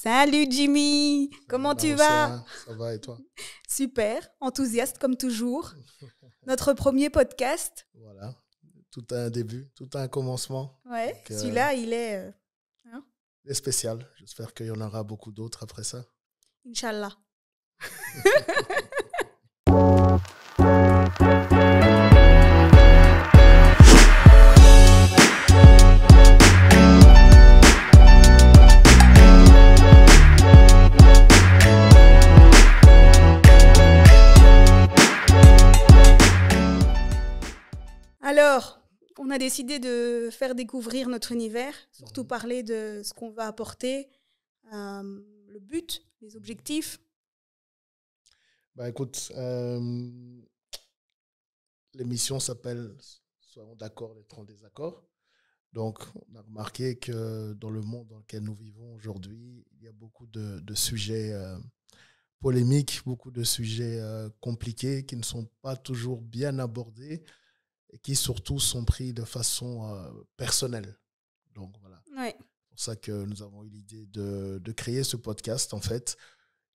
Salut Jimmy, comment tu vas? Ça va et toi? Super, enthousiaste comme toujours. Notre premier podcast. Voilà, tout a un début, tout a un commencement. Ouais, Donc, celui-là, il est... il est spécial. J'espère qu'il y en aura beaucoup d'autres après ça. Inch'Allah. Alors, on a décidé de faire découvrir notre univers, surtout parler de ce qu'on va apporter, le but, les objectifs. Bah écoute, l'émission s'appelle Soyons d'accord d'être en désaccord. Donc, on a remarqué que dans le monde dans lequel nous vivons aujourd'hui, il y a beaucoup de sujets polémiques, beaucoup de sujets compliqués qui ne sont pas toujours bien abordés et qui surtout sont pris de façon personnelle. Donc voilà, Ouais. c'est pour ça que nous avons eu l'idée de créer ce podcast, en fait,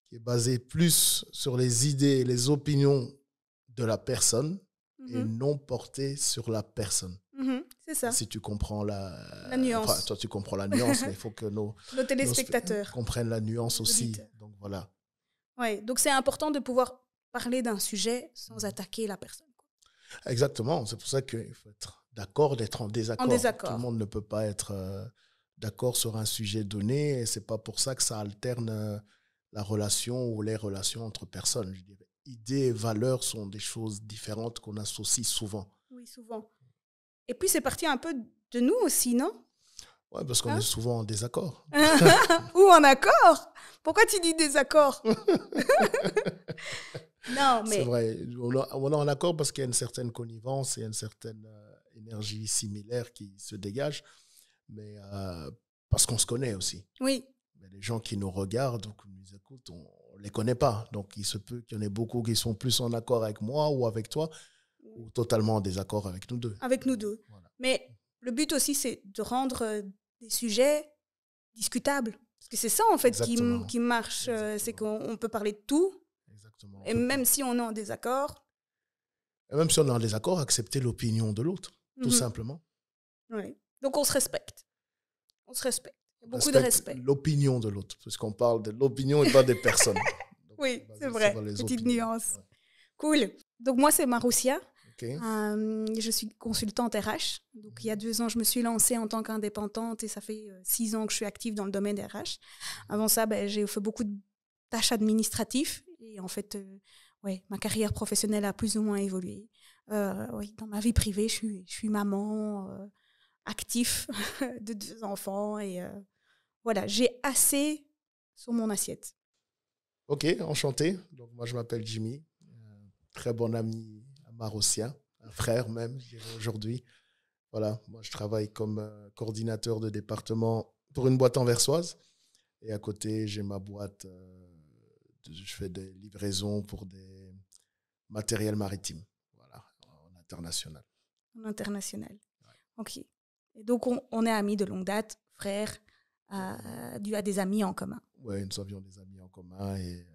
qui est basé plus sur les idées et les opinions de la personne et non porté sur la personne. C'est ça. Si tu comprends la nuance. Enfin, toi, tu comprends la nuance, mais il faut que nos téléspectateurs comprennent la nuance aussi. auditeurs. Donc voilà. Ouais, donc c'est important de pouvoir parler d'un sujet sans attaquer la personne. Exactement, c'est pour ça qu'il faut être d'accord d'être en désaccord. Tout le monde ne peut pas être d'accord sur un sujet donné et c'est pas pour ça que ça alterne la relation ou les relations entre personnes. Je dirais. Idées et valeurs sont des choses différentes qu'on associe souvent. Oui, souvent. Et puis c'est parti un peu de nous aussi, non? Oui, parce qu'on est souvent en désaccord. Ou en accord? Pourquoi tu dis désaccord? Non, mais... C'est vrai, on est en accord parce qu'il y a une certaine connivence et une certaine énergie similaire qui se dégage, mais parce qu'on se connaît aussi. Oui. Mais les gens qui nous regardent ou qui nous écoutent, on ne les connaît pas. Donc, il se peut qu'il y en ait beaucoup qui sont plus en accord avec moi ou avec toi, ou totalement en désaccord avec nous deux. Avec nous deux. Voilà. Mais le but aussi, c'est de rendre des sujets discutables. Parce que c'est ça, en fait, qui marche. C'est qu'on peut parler de tout. Exactement. Et même si on est en désaccord. Et même si on est en désaccord, accepter l'opinion de l'autre, tout simplement. Oui. Donc, on se respecte. On se respecte. Il y a beaucoup de respect. L'opinion de l'autre, puisqu'on parle de l'opinion et pas des personnes. Donc, oui, c'est vrai. Petite nuance. Ouais. Cool. Donc, moi, c'est Maroussia. Okay. Je suis consultante RH. Donc, il y a 2 ans, je me suis lancée en tant qu'indépendante et ça fait 6 ans que je suis active dans le domaine des RH. Avant ça, j'ai fait beaucoup de tâches administratives et en fait, ma carrière professionnelle a plus ou moins évolué. Dans ma vie privée, je suis maman active de 2 enfants et voilà, j'ai assez sur mon assiette. Ok, enchanté. Donc, moi, je m'appelle Jimmy, très bon ami à Maroussia, un frère même, je dirais aujourd'hui. Voilà, moi, je travaille comme coordinateur de département pour une boîte anversoise. Et à côté, j'ai ma boîte, je fais des livraisons pour des matériels maritimes, voilà, en international. En international, ouais. Ok. Et donc, on est amis de longue date, frères, dû à des amis en commun. Oui, nous avions des amis en commun et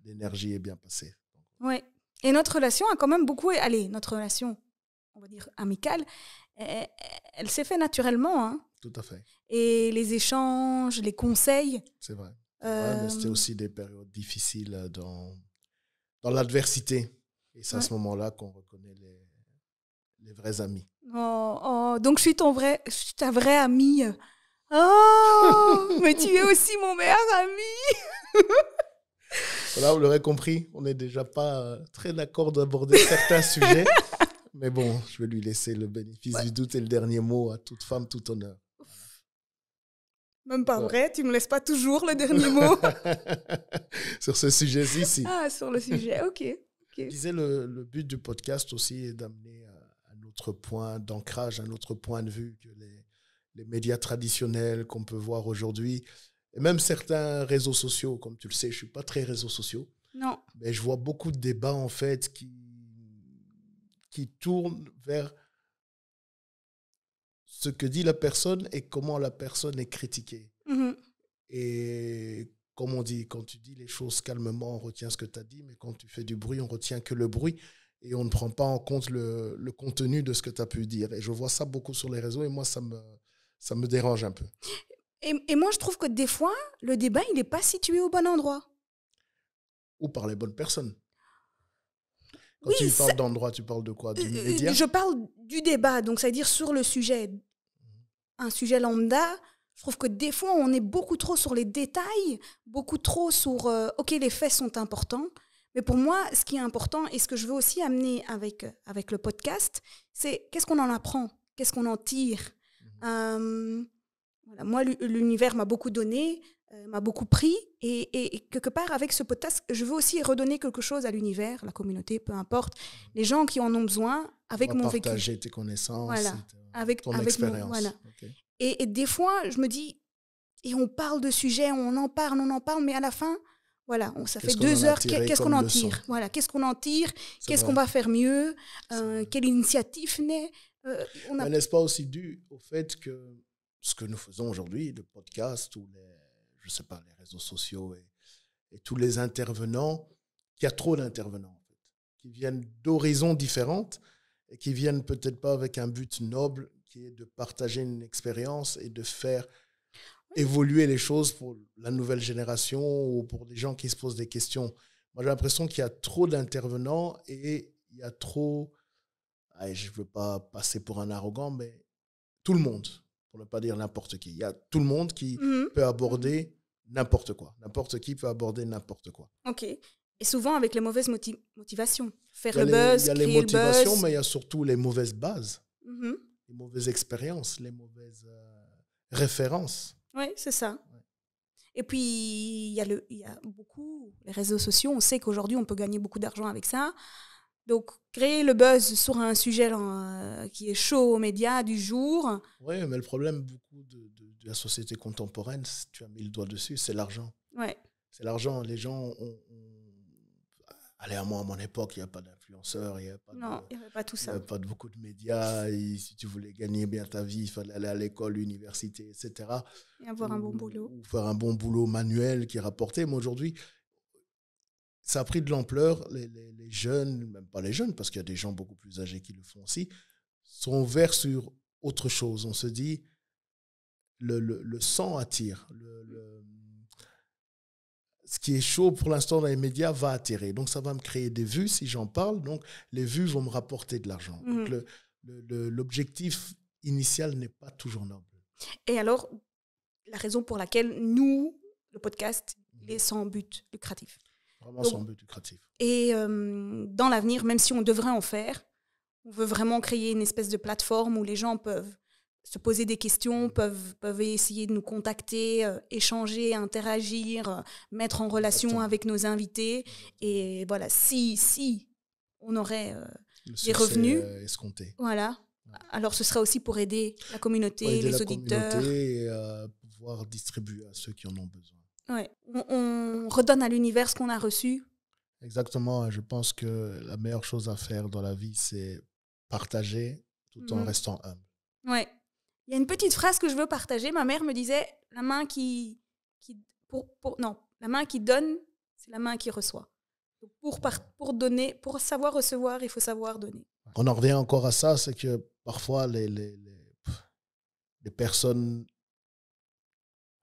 l'énergie est bien passée. Oui. Et notre relation a quand même beaucoup... Allez, notre relation, on va dire amicale, elle s'est faite naturellement. Hein. Tout à fait. Et les échanges, les conseils... C'est vrai. Mais c'était aussi des périodes difficiles dans l'adversité. Et c'est à ce moment-là qu'on reconnaît les vrais amis. Donc je suis ta vraie amie. Oh, mais tu es aussi mon meilleur ami. Voilà, vous l'aurez compris, on n'est déjà pas très d'accord d'aborder certains sujets. Mais bon, je vais lui laisser le bénéfice du doute et le dernier mot à toute femme, tout honneur. Même pas vrai, tu me laisses pas toujours le dernier mot. Sur ce sujet-ci, si. Ah, sur le sujet, ok. Je disais, le but du podcast aussi est d'amener un autre point d'ancrage, un autre point de vue que les médias traditionnels qu'on peut voir aujourd'hui. Et même certains réseaux sociaux, comme tu le sais, je ne suis pas très réseaux sociaux. Non. Mais je vois beaucoup de débats, en fait, qui tournent vers ce que dit la personne et comment la personne est critiquée. Mm-hmm. Et comme on dit, quand tu dis les choses calmement, on retient ce que tu as dit, mais quand tu fais du bruit, on retient que le bruit et on ne prend pas en compte le contenu de ce que tu as pu dire. Et je vois ça beaucoup sur les réseaux et moi, ça me dérange un peu. Et moi, je trouve que des fois, le débat, il n'est pas situé au bon endroit. Ou par les bonnes personnes. Quand Oui, tu parles d'endroit, tu parles de quoi? Du média? Je parle du débat, donc c'est-à-dire sur le sujet. Un sujet lambda, je trouve que des fois, on est beaucoup trop sur les détails, beaucoup trop sur OK, les faits sont importants. Mais pour moi, ce qui est important et ce que je veux aussi amener avec le podcast, c'est qu'est-ce qu'on en apprend? Qu'est-ce qu'on en tire? Voilà, moi, l'univers m'a beaucoup donné, m'a beaucoup pris. Et quelque part, avec ce podcast, je veux aussi redonner quelque chose à l'univers, la communauté, peu importe, les gens qui en ont besoin avec mon vécu. Partager tes connaissances, voilà, ton expérience. Voilà. Okay. Et des fois, je me dis, et on parle de sujets, on en parle, mais à la fin, voilà, ça fait 2 heures, qu'est-ce qu'on en tire? Voilà, qu'est-ce qu'on en tire? Qu'est-ce qu'on va faire mieux? Quelle initiative naît? Mais n'est-ce pas aussi dû au fait que ce que nous faisons aujourd'hui, le podcast ou les réseaux sociaux et tous les intervenants, qu'il y a trop d'intervenants en fait, qui viennent d'horizons différentes et qui viennent peut-être pas avec un but noble qui est de partager une expérience et de faire évoluer les choses pour la nouvelle génération ou pour des gens qui se posent des questions. Moi, j'ai l'impression qu'il y a trop d'intervenants et il y a trop... je ne veux pas passer pour un arrogant, mais tout le monde, pour ne pas dire n'importe qui. Il y a tout le monde qui peut aborder n'importe quoi. N'importe qui peut aborder n'importe quoi. OK. Et souvent avec les mauvaises motivations. Faire le buzz, créer le buzz. Il y a les motivations, mais il y a surtout les mauvaises bases, les mauvaises expériences, les mauvaises références. Oui, c'est ça. Ouais. Et puis, il y a beaucoup, les réseaux sociaux, on sait qu'aujourd'hui, on peut gagner beaucoup d'argent avec ça. Donc, créer le buzz sur un sujet qui est chaud aux médias du jour. Oui, mais le problème beaucoup de la société contemporaine, tu as mis le doigt dessus, c'est l'argent. Ouais. C'est l'argent. Les gens Allez, à mon époque, il n'y a pas d'influenceurs, il n'y avait pas tout ça. Il n'y avait pas beaucoup de médias. Et si tu voulais gagner bien ta vie, il fallait aller à l'école, l'université, etc. Et avoir un bon boulot. Ou faire un bon boulot manuel qui rapportait. Mais aujourd'hui, ça a pris de l'ampleur. Les jeunes, même pas les jeunes, parce qu'il y a des gens beaucoup plus âgés qui le font aussi, sont ouverts sur autre chose. On se dit, le sang attire. Ce qui est chaud pour l'instant dans les médias va attirer. Donc, ça va me créer des vues si j'en parle. Donc, les vues vont me rapporter de l'argent. Donc, l'objectif initial n'est pas toujours noble. Et alors, la raison pour laquelle nous, le podcast, il est sans but lucratif. Vraiment sans but lucratif. Et dans l'avenir, même si on devrait en faire, on veut vraiment créer une espèce de plateforme où les gens peuvent se poser des questions, peuvent essayer de nous contacter, échanger, interagir, mettre en relation avec nos invités. Et voilà, si on aurait des revenus, escompté. Voilà. Ouais. Alors ce sera aussi pour aider la communauté, les auditeurs. Communauté et pouvoir distribuer à ceux qui en ont besoin. Ouais. On redonne à l'univers ce qu'on a reçu. Exactement. Je pense que la meilleure chose à faire dans la vie, c'est partager tout en restant humble. Ouais. Il y a une petite phrase que je veux partager. Ma mère me disait, la main la main qui donne, c'est la main qui reçoit. Donc pour donner, pour savoir recevoir, il faut savoir donner. On en revient encore à ça, c'est que parfois les personnes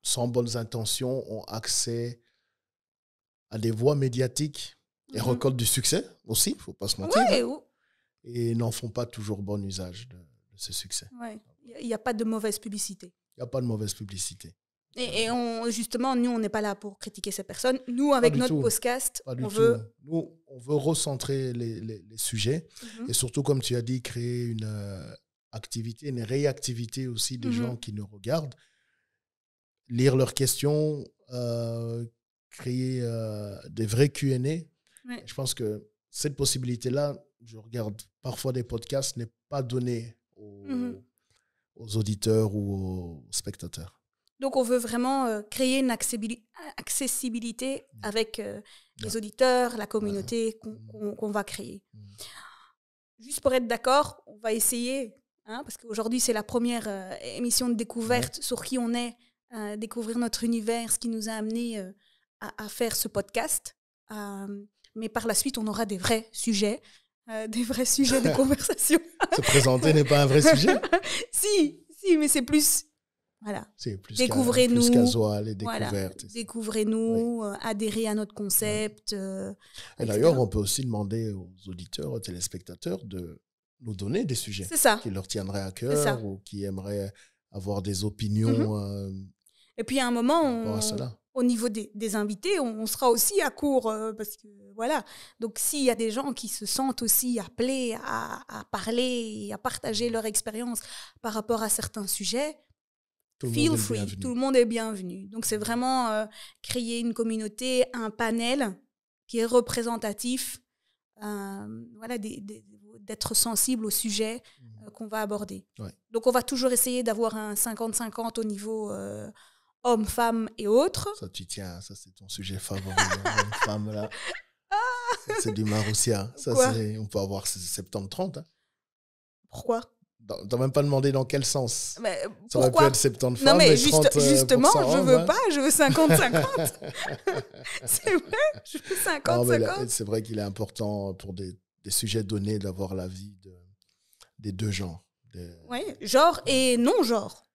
sans bonnes intentions ont accès à des voies médiatiques et récoltent du succès aussi, il ne faut pas se mentir. Ouais, et n'en font pas toujours bon usage de ce succès. Ouais. Il n'y a pas de mauvaise publicité. Il n'y a pas de mauvaise publicité. Et justement, nous, on n'est pas là pour critiquer ces personnes. Nous, avec notre podcast, on veut recentrer les sujets. Et surtout, comme tu as dit, créer une activité, une réactivité aussi des gens qui nous regardent. Lire leurs questions, créer des vrais Q&A. Ouais. Je pense que cette possibilité-là, je regarde parfois des podcasts, n'est pas donnée aux auditeurs ou aux spectateurs. Donc, on veut vraiment créer une accessibilité avec les auditeurs, la communauté qu'on va créer. Juste pour être d'accord, on va essayer, parce qu'aujourd'hui, c'est la première émission de découverte sur qui on est, découvrir notre univers, ce qui nous a amené à faire ce podcast. Mais par la suite, on aura des vrais sujets de conversation. Se présenter n'est pas un vrai sujet? Si, mais c'est plus... Voilà. C'est plus Découvrez-nous. Plus casual et Voilà. découverte. Découvrez-nous, adhérez à notre concept. Et d'ailleurs, on peut aussi demander aux auditeurs, aux téléspectateurs de nous donner des sujets qui leur tiendraient à cœur ou qui aimeraient avoir des opinions. Et puis à un moment, au niveau des invités, on sera aussi à court parce que voilà. Donc s'il y a des gens qui se sentent aussi appelés à parler et à partager leur expérience par rapport à certains sujets, feel free, tout le monde est bienvenu. Donc c'est vraiment créer une communauté, un panel qui est représentatif, voilà, d'être sensible au sujet qu'on va aborder. Ouais. Donc on va toujours essayer d'avoir un 50-50 au niveau hommes, femmes et autres. Ça, tu tiens, ça c'est ton sujet favori, hommes-femmes là. C'est du Marussia. Ça, on peut avoir 70-30. Hein. Pourquoi? T'as même pas demandé dans quel sens. Mais ça aurait pu être 70 femmes, non, mais 30 justement, je veux hein. pas, je veux 50-50. C'est vrai, je veux 50-50. C'est vrai qu'il est important pour des sujets donnés d'avoir l'avis des deux genres. Oui, genre et non-genre.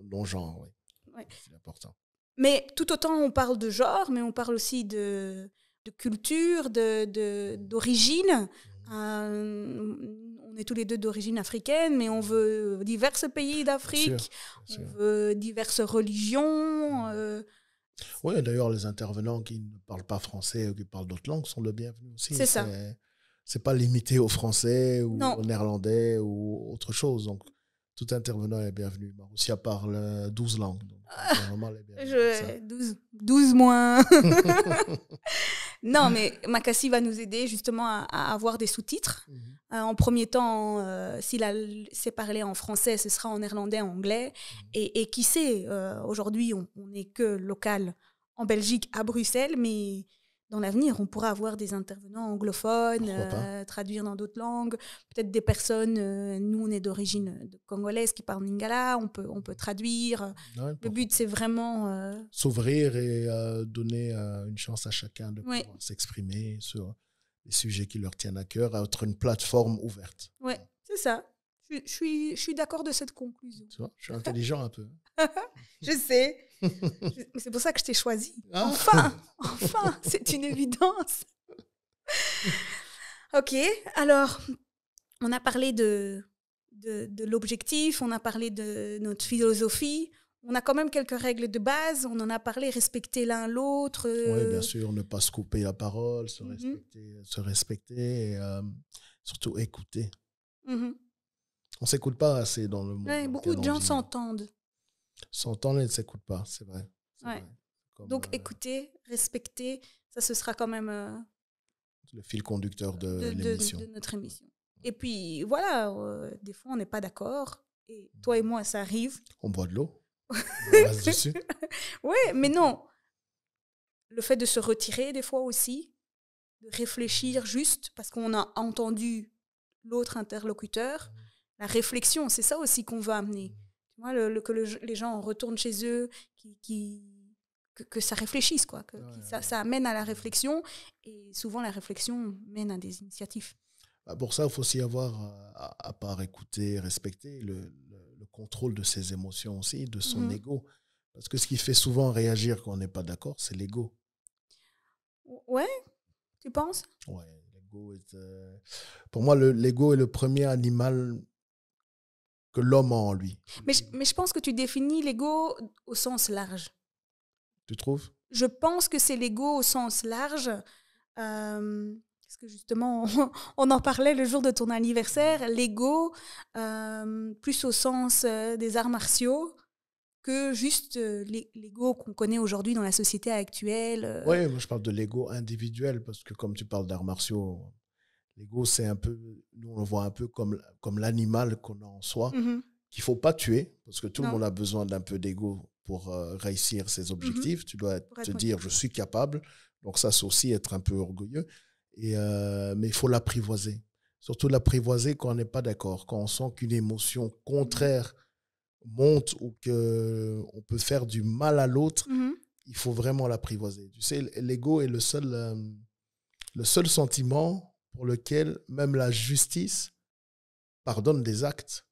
Non-genre, oui. Ouais. C'est important. Mais tout autant on parle de genre, mais on parle aussi de culture, d'origine. On est tous les deux d'origine africaine, mais on veut divers pays d'Afrique, on veut diverses religions. Oui, d'ailleurs, les intervenants qui ne parlent pas français ou qui parlent d'autres langues sont le bienvenu aussi. C'est ça. C'est pas limité au français ou au néerlandais ou autre chose. Donc, tout intervenant est bienvenu. Marussia parle 12 langues. Donc, vraiment, elle est bienvenue. 12 moins. Non, mais Makassi va nous aider justement à avoir des sous-titres. En premier temps, s'il sait parler en français, ce sera en néerlandais, en anglais. Et qui sait, aujourd'hui, on n'est que local en Belgique, à Bruxelles, mais dans l'avenir, on pourra avoir des intervenants anglophones, traduire dans d'autres langues. Peut-être des personnes, nous, on est d'origine congolaise qui parlent lingala, on peut traduire. Ouais, le but, c'est vraiment... s'ouvrir et donner une chance à chacun de pouvoir s'exprimer sur les sujets qui leur tiennent à cœur, être une plateforme ouverte. Oui, c'est ça. Je suis d'accord de cette conclusion. Tu vois, je suis intelligent un peu. Je sais. C'est pour ça que je t'ai choisi. Enfin, c'est une évidence. Ok, alors, on a parlé de l'objectif, on a parlé de notre philosophie. On a quand même quelques règles de base. On en a parlé, respecter l'un l'autre. Oui, bien sûr, ne pas se couper la parole, se respecter et surtout écouter. On ne s'écoute pas assez dans le monde. Ouais, beaucoup de gens s'entendent. S'entendent et ne s'écoutent pas, c'est vrai. Ouais. Comme, donc, écouter, respecter, ça, ce sera quand même... le fil conducteur de l'émission. De notre émission. Et puis, voilà, des fois, on n'est pas d'accord. Et toi et moi, ça arrive. On boit de l'eau. On reste dessus. Oui, mais non. Le fait de se retirer, des fois aussi, de réfléchir juste, parce qu'on a entendu l'autre interlocuteur, la réflexion, c'est ça aussi qu'on veut amener. Tu vois, que les gens retournent chez eux, que ça réfléchisse, quoi. Ça amène à la réflexion, et souvent la réflexion mène à des initiatives. Pour ça, il faut aussi avoir, à part écouter, respecter, le contrôle de ses émotions aussi, de son ego. Parce que ce qui fait souvent réagir quand on n'est pas d'accord, c'est l'ego. Ouais, tu penses? Ouais, l'ego est... pour moi, l'ego est le premier animal que l'homme a en lui. Mais je pense que tu définis l'ego au sens large. Tu trouves? Je pense que c'est l'ego au sens large. Parce que justement, on en parlait le jour de ton anniversaire. L'ego, plus au sens des arts martiaux que juste l'ego qu'on connaît aujourd'hui dans la société actuelle. Oui, moi je parle de l'ego individuel parce que comme tu parles d'arts martiaux, l'ego c'est un peu, nous on le voit un peu comme l'animal qu'on a en soi, qu'il ne faut pas tuer parce que tout le monde a besoin d'un peu d'ego pour réussir ses objectifs. Tu dois te dire je suis capable, donc ça c'est aussi être un peu orgueilleux, mais il faut l'apprivoiser. Surtout l'apprivoiser quand on n'est pas d'accord, quand on sent qu'une émotion contraire monte ou qu'on peut faire du mal à l'autre, il faut vraiment l'apprivoiser. Tu sais, l'ego est le seul sentiment pour lequel même la justice pardonne des actes.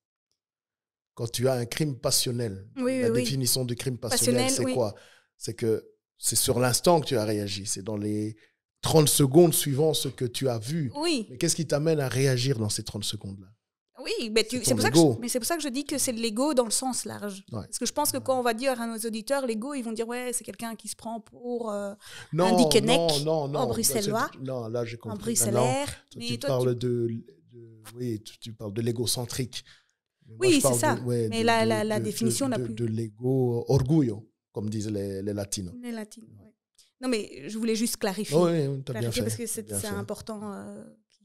Quand tu as un crime passionnel, la définition du crime passionnel, c'est quoi? C'est que c'est sur l'instant que tu as réagi. C'est dans les 30 secondes suivant ce que tu as vu. Oui. Mais qu'est-ce qui t'amène à réagir dans ces 30 secondes-là? Oui, mais c'est pour ça que je dis que c'est de l'ego dans le sens large. Ouais. Parce que je pense que quand on va dire à nos auditeurs l'ego, ils vont dire ouais, c'est quelqu'un qui se prend pour un dickeneck en bruxellois. Non, là j'ai compris. En bruxellaire. Tu parles tu parles de l'égocentrique. Oui, c'est ça. Mais la définition la plus... De l'ego orgullo, comme disent les latinos. Les latinos, oui. Non, mais je voulais juste clarifier. Oui, tu as bien fait. Parce que c'est important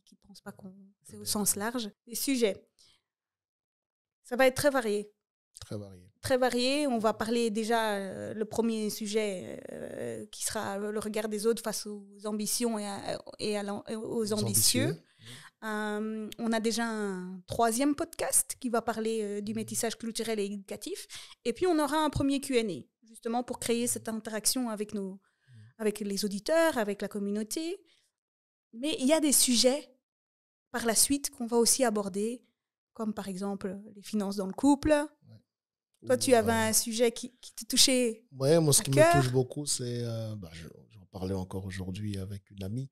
qu'ils ne pensent pas qu'on... C'est au sens large. Les sujets, ça va être très varié. Très varié. Très varié. On va parler déjà, le premier sujet qui sera le regard des autres face aux ambitions aux ambitieux. On a déjà un 3e podcast qui va parler du métissage culturel et éducatif. Et puis, on aura un premier Q&A, justement pour créer cette interaction avec les auditeurs, avec la communauté. Mais il y a des sujets par la suite qu'on va aussi aborder, comme par exemple les finances dans le couple. Ouais. Toi, tu avais un sujet qui te touchait. Oui, moi, ce qui me touche beaucoup, c'est... j'en parlais encore aujourd'hui avec une amie.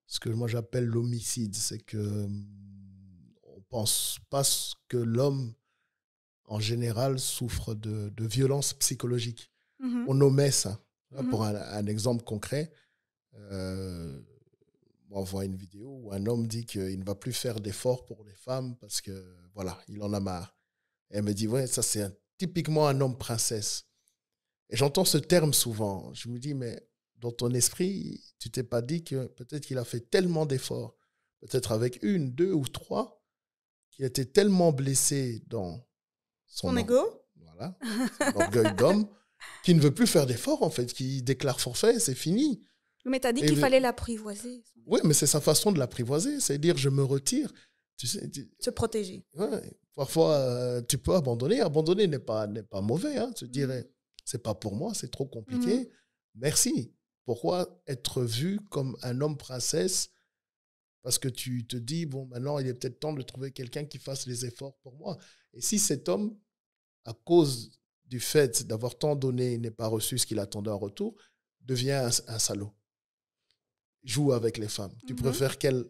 Ce que moi, j'appelle l'homicide, c'est que on ne pense pas que l'homme, en général, souffre de violences psychologiques. Mm-hmm. On omet ça. Là, pour un exemple concret, on voit une vidéo où un homme dit qu'il ne va plus faire d'efforts pour les femmes parce que, voilà, il en a marre. Et elle me dit, ouais, ça, c'est typiquement un homme princesse. Et j'entends ce terme souvent. Je me dis, mais dans ton esprit, tu t'es pas dit que peut-être qu'il a fait tellement d'efforts, peut-être avec 1, 2 ou 3, qu'il était tellement blessé dans son ego, voilà, son orgueil d'homme, qu'il ne veut plus faire d'efforts, en fait, qu'il déclare forfait, c'est fini. Mais tu as dit qu'il fallait l'apprivoiser. Oui, mais c'est sa façon de l'apprivoiser, c'est dire je me retire. Tu sais, se protéger. Ouais, parfois, tu peux abandonner. Abandonner n'est pas mauvais. Hein. Tu dirais, c'est pas pour moi, c'est trop compliqué. Merci. Pourquoi être vu comme un homme princesse? Parce que tu te dis, bon, maintenant, il est peut-être temps de trouver quelqu'un qui fasse les efforts pour moi. Et si cet homme, à cause du fait d'avoir tant donné, n'est pas reçu ce qu'il attendait en retour, devient un salaud. Joue avec les femmes. Tu préfères quel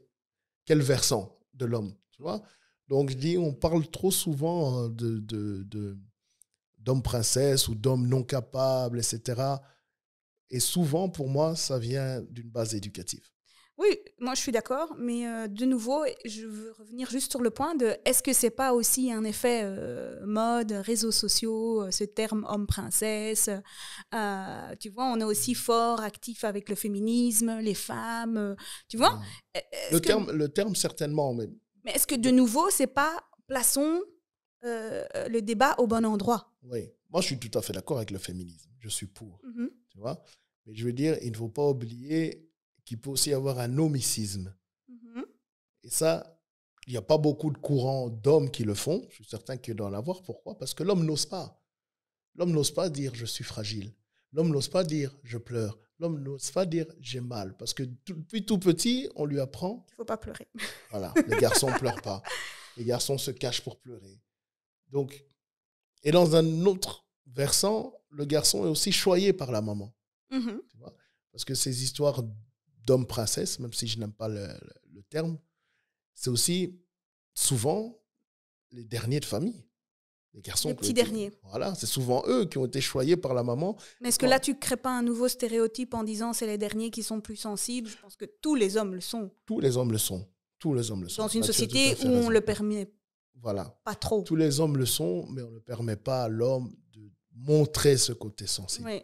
versant de l'homme, tu vois? Donc, je dis, on parle trop souvent d'hommes princesses ou d'hommes non capables, etc. Et souvent, pour moi, ça vient d'une base éducative. Oui, moi je suis d'accord, mais de nouveau, je veux revenir juste sur le point de est-ce que c'est pas aussi un effet mode, réseaux sociaux, ce terme homme-princesse, tu vois, on est aussi fort, actif avec le féminisme, les femmes, tu vois. Le terme certainement, mais est-ce que de nouveau, c'est pas plaçons le débat au bon endroit? Oui, moi je suis tout à fait d'accord avec le féminisme, je suis pour, tu vois. Mais je veux dire, il ne faut pas oublier qu'il peut aussi y avoir un homicisme. Et ça, il n'y a pas beaucoup de courants d'hommes qui le font. Je suis certain qu'il doit en avoir. Pourquoi? Parce que l'homme n'ose pas. L'homme n'ose pas dire « je suis fragile ». L'homme n'ose pas dire « je pleure ». L'homme n'ose pas dire « j'ai mal ». Parce que depuis tout petit, on lui apprend... Il ne faut pas pleurer. Voilà, les garçons ne pleurent pas. Les garçons se cachent pour pleurer. Donc, et dans un autre versant, le garçon est aussi choyé par la maman. Tu vois? Parce que ces histoires d'hommes princesses, même si je n'aime pas le terme, c'est aussi souvent les derniers de famille. Les garçons. Les petits derniers. Voilà, c'est souvent eux qui ont été choyés par la maman. Mais est-ce que là, tu ne crées pas un nouveau stéréotype en disant c'est les derniers qui sont plus sensibles? Je pense que tous les hommes le sont. Tous les hommes le sont. Tous les hommes le sont. Dans une société où on le permet pas trop. Tous les hommes le sont, mais on ne permet pas à l'homme de montrer ce côté sensible. Oui.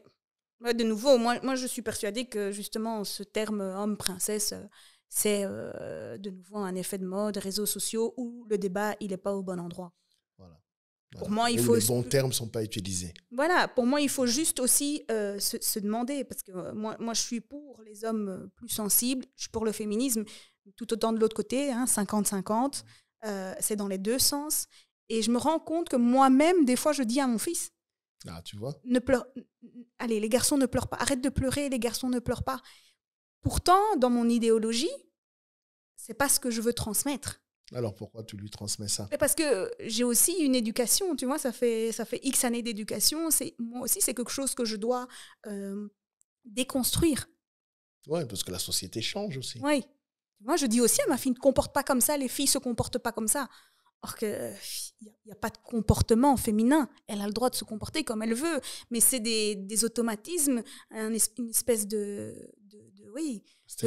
De nouveau, moi, je suis persuadée que justement, ce terme homme-princesse, c'est de nouveau un effet de mode, réseaux sociaux, où le débat, il n'est pas au bon endroit. Voilà. Pour moi, il faut... Les bons termes ne sont pas utilisés. Voilà, pour moi, il faut juste aussi se demander, parce que moi, je suis pour les hommes plus sensibles, je suis pour le féminisme, tout autant de l'autre côté, 50-50, c'est dans les deux sens. Et je me rends compte que moi-même, des fois, je dis à mon fils, Ah, tu vois. Ne pleure... Allez, les garçons ne pleurent pas. Arrête de pleurer, les garçons ne pleurent pas. Pourtant, dans mon idéologie, c'est pas ce que je veux transmettre. Alors, pourquoi tu lui transmets ça? Mais parce que j'ai aussi une éducation, tu vois, ça fait X années d'éducation. Moi aussi, c'est quelque chose que je dois déconstruire. Oui, parce que la société change aussi. Oui. Moi, je dis aussi à ma fille, ne te comporte pas comme ça, les filles ne se comportent pas comme ça. Or qu'il n'y a pas de comportement féminin. Elle a le droit de se comporter comme elle veut. Mais c'est des automatismes, une espèce de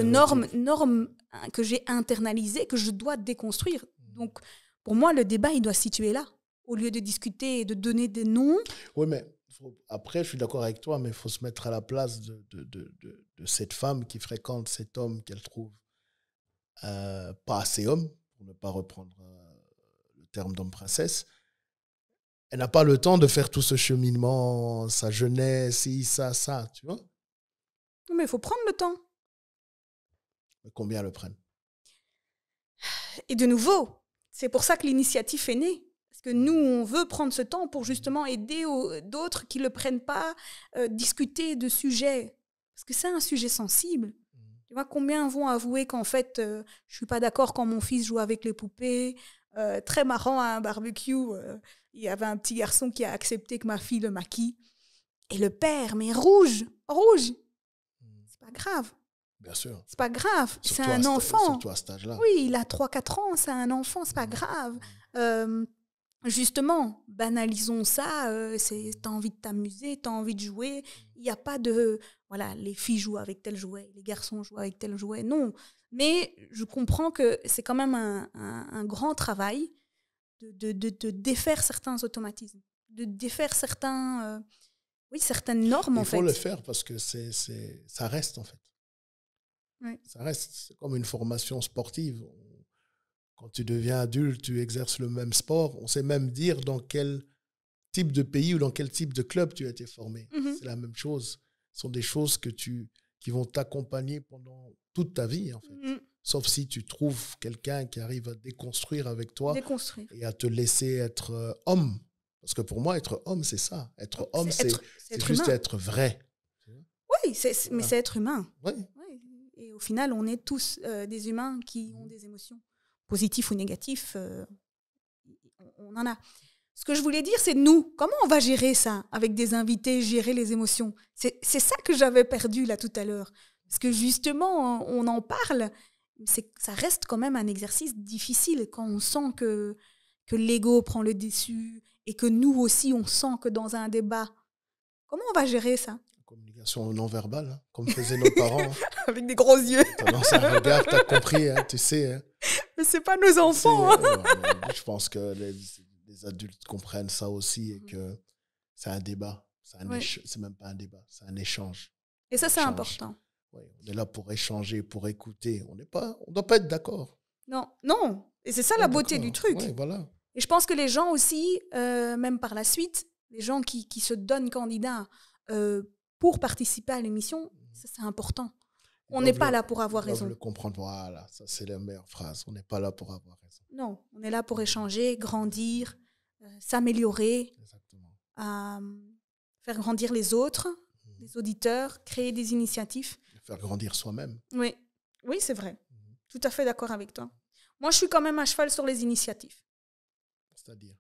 normes que j'ai internalisées, que je dois déconstruire. Donc, pour moi, le débat, il doit se situer là. Au lieu de discuter et de donner des noms. Oui, mais après, je suis d'accord avec toi, mais il faut se mettre à la place de cette femme qui fréquente cet homme qu'elle trouve pas assez homme, pour ne pas reprendre le terme d'homme-princesse. Elle n'a pas le temps de faire tout ce cheminement, sa jeunesse, ça, tu vois. Mais il faut prendre le temps. Mais combien le prennent? Et de nouveau, c'est pour ça que l'initiative est née. Parce que nous, on veut prendre ce temps pour justement aider d'autres qui ne le prennent pas, discuter de sujets. Parce que c'est un sujet sensible. Tu vois, combien vont avouer qu'en fait, je ne suis pas d'accord quand mon fils joue avec les poupées. Très marrant, à un barbecue, il y avait un petit garçon qui a accepté que ma fille le maquille. Et le père, mais rouge. C'est pas grave. Bien sûr. C'est pas grave, surtout c'est un enfant. Surtout à cet âge-là. Oui, il a 3-4 ans, c'est un enfant, c'est pas grave. Justement, banalisons ça, t'as envie de t'amuser, t'as envie de jouer. Il n'y a pas de, voilà, les filles jouent avec tel jouet, les garçons jouent avec tel jouet. Non, mais je comprends que c'est quand même un grand travail de défaire certains automatismes, de défaire certaines normes, en fait. Il faut le faire parce que ça reste, en fait. Oui. Ça reste, c'est comme une formation sportive. Quand tu deviens adulte, tu exerces le même sport. On sait même dire dans quel type de pays ou dans quel type de club tu as été formé. Mm-hmm. C'est la même chose. Ce sont des choses qui vont t'accompagner pendant toute ta vie, en fait. Mm-hmm. Sauf si tu trouves quelqu'un qui arrive à déconstruire avec toi et à te laisser être homme. Parce que pour moi, être homme, c'est ça. Être homme, c'est juste humain. Être vrai. Oui, mais c'est être humain. Oui. Et au final, on est tous des humains qui ont des émotions, positifs ou négatifs. On en a. Ce que je voulais dire, c'est nous. Comment on va gérer ça avec des invités, gérer les émotions? C'est ça que j'avais perdu là tout à l'heure. Parce que justement, on en parle, ça reste quand même un exercice difficile quand on sent que l'ego prend le dessus et que nous aussi, on sent que dans un débat, comment on va gérer ça? Communication non verbale, hein, comme faisaient nos parents. Hein. Avec des gros yeux. T'as lancé un regard, t'as compris, hein, tu sais. Hein. Mais c'est pas nos enfants. Hein. Je pense que les adultes comprennent ça aussi et que c'est un débat. C'est même pas un débat, c'est un échange. Et ça, c'est important. Ouais, on est là pour échanger, pour écouter. On doit pas être d'accord. Non. Et c'est ça la beauté du truc. Ouais, voilà. Et je pense que les gens aussi, même par la suite, les gens qui se donnent candidats pour participer à l'émission, ça c'est important. On n'est pas là pour avoir raison. Le comprendre, voilà, ça c'est la meilleure phrase. On n'est pas là pour avoir raison. Non, on est là pour échanger, grandir, s'améliorer, faire grandir les autres, les auditeurs, créer des initiatives. Faire grandir soi-même. Oui, c'est vrai. Tout à fait d'accord avec toi. Moi, je suis quand même à cheval sur les initiatives. C'est-à-dire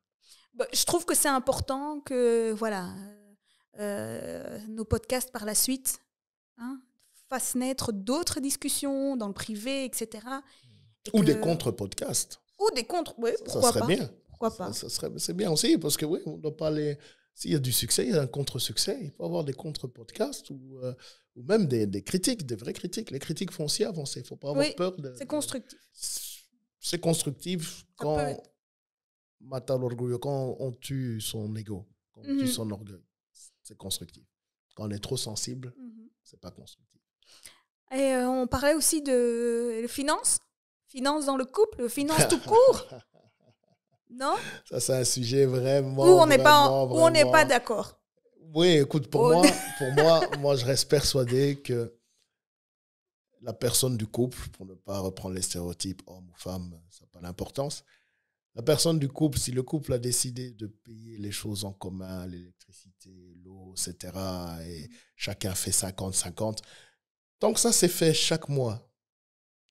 je trouve que c'est important que nos podcasts par la suite fassent naître d'autres discussions dans le privé, etc. Ou des contre-podcasts. Ou des contre, oui, pourquoi pas. Ça serait bien. Pourquoi pas. C'est bien aussi, parce que on doit pas aller... S'il y a du succès, il y a un contre-succès. Il peut y avoir des contre-podcasts ou même des critiques, des vraies critiques. Les critiques font aussi avancer. Il ne faut pas avoir peur de... C'est constructif. C'est constructif quand on tue son ego, quand on tue son orgueil. C'est constructif. Quand on est trop sensible, c'est pas constructif. Et on parlait aussi de finances dans le couple, finances tout court. Non? Ça, c'est un sujet vraiment... Où on n'est pas d'accord. Oui, écoute, pour moi, je reste persuadé que la personne du couple, pour ne pas reprendre les stéréotypes homme ou femme, ça n'a pas d'importance, La personne du couple, si le couple a décidé de payer les choses en commun, l'électricité, l'eau, etc., et chacun fait 50-50, tant que ça c'est fait chaque mois,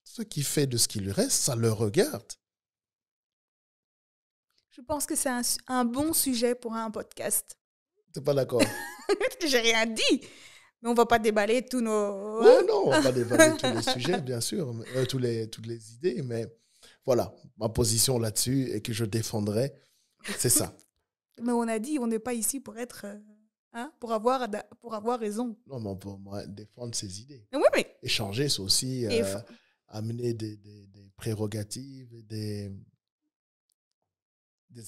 ce qui fait de ce qui lui reste, ça le regarde. Je pense que c'est un bon sujet pour un podcast. T'es pas d'accord? J'ai rien dit. Mais on va pas déballer tous nos... Oui, non, on va pas déballer tous les sujets, bien sûr, toutes les idées, mais voilà, ma position là-dessus et que je défendrai, c'est ça. Mais on a dit, on n'est pas ici pour être... pour avoir raison. Non, mais on peut défendre ses idées. Oui, mais... Échanger, c'est aussi amener des prérogatives, des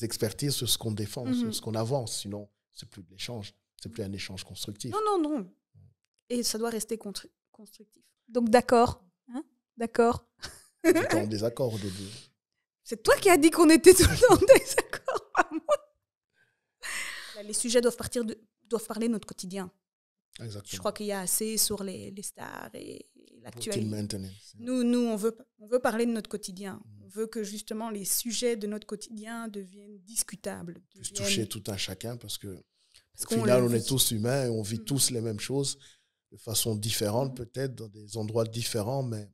expertises sur ce qu'on défend, sur ce qu'on avance. Sinon, c'est plus de l'échange. C'est plus un échange constructif. Non. Et ça doit rester constructif. Donc, d'accord. D'accord. On était en désaccord au début. C'est toi qui as dit qu'on était tout le temps en désaccord, pas moi. Les sujets doivent parler de notre quotidien. Exactement. Je crois qu'il y a assez sur les stars et l'actualité. Nous, on veut parler de notre quotidien. On veut que justement les sujets de notre quotidien deviennent discutables. Puissent toucher tout un chacun parce qu'au final, on est tous humains et on vit tous les mêmes choses de façon différente, peut-être dans des endroits différents, mais...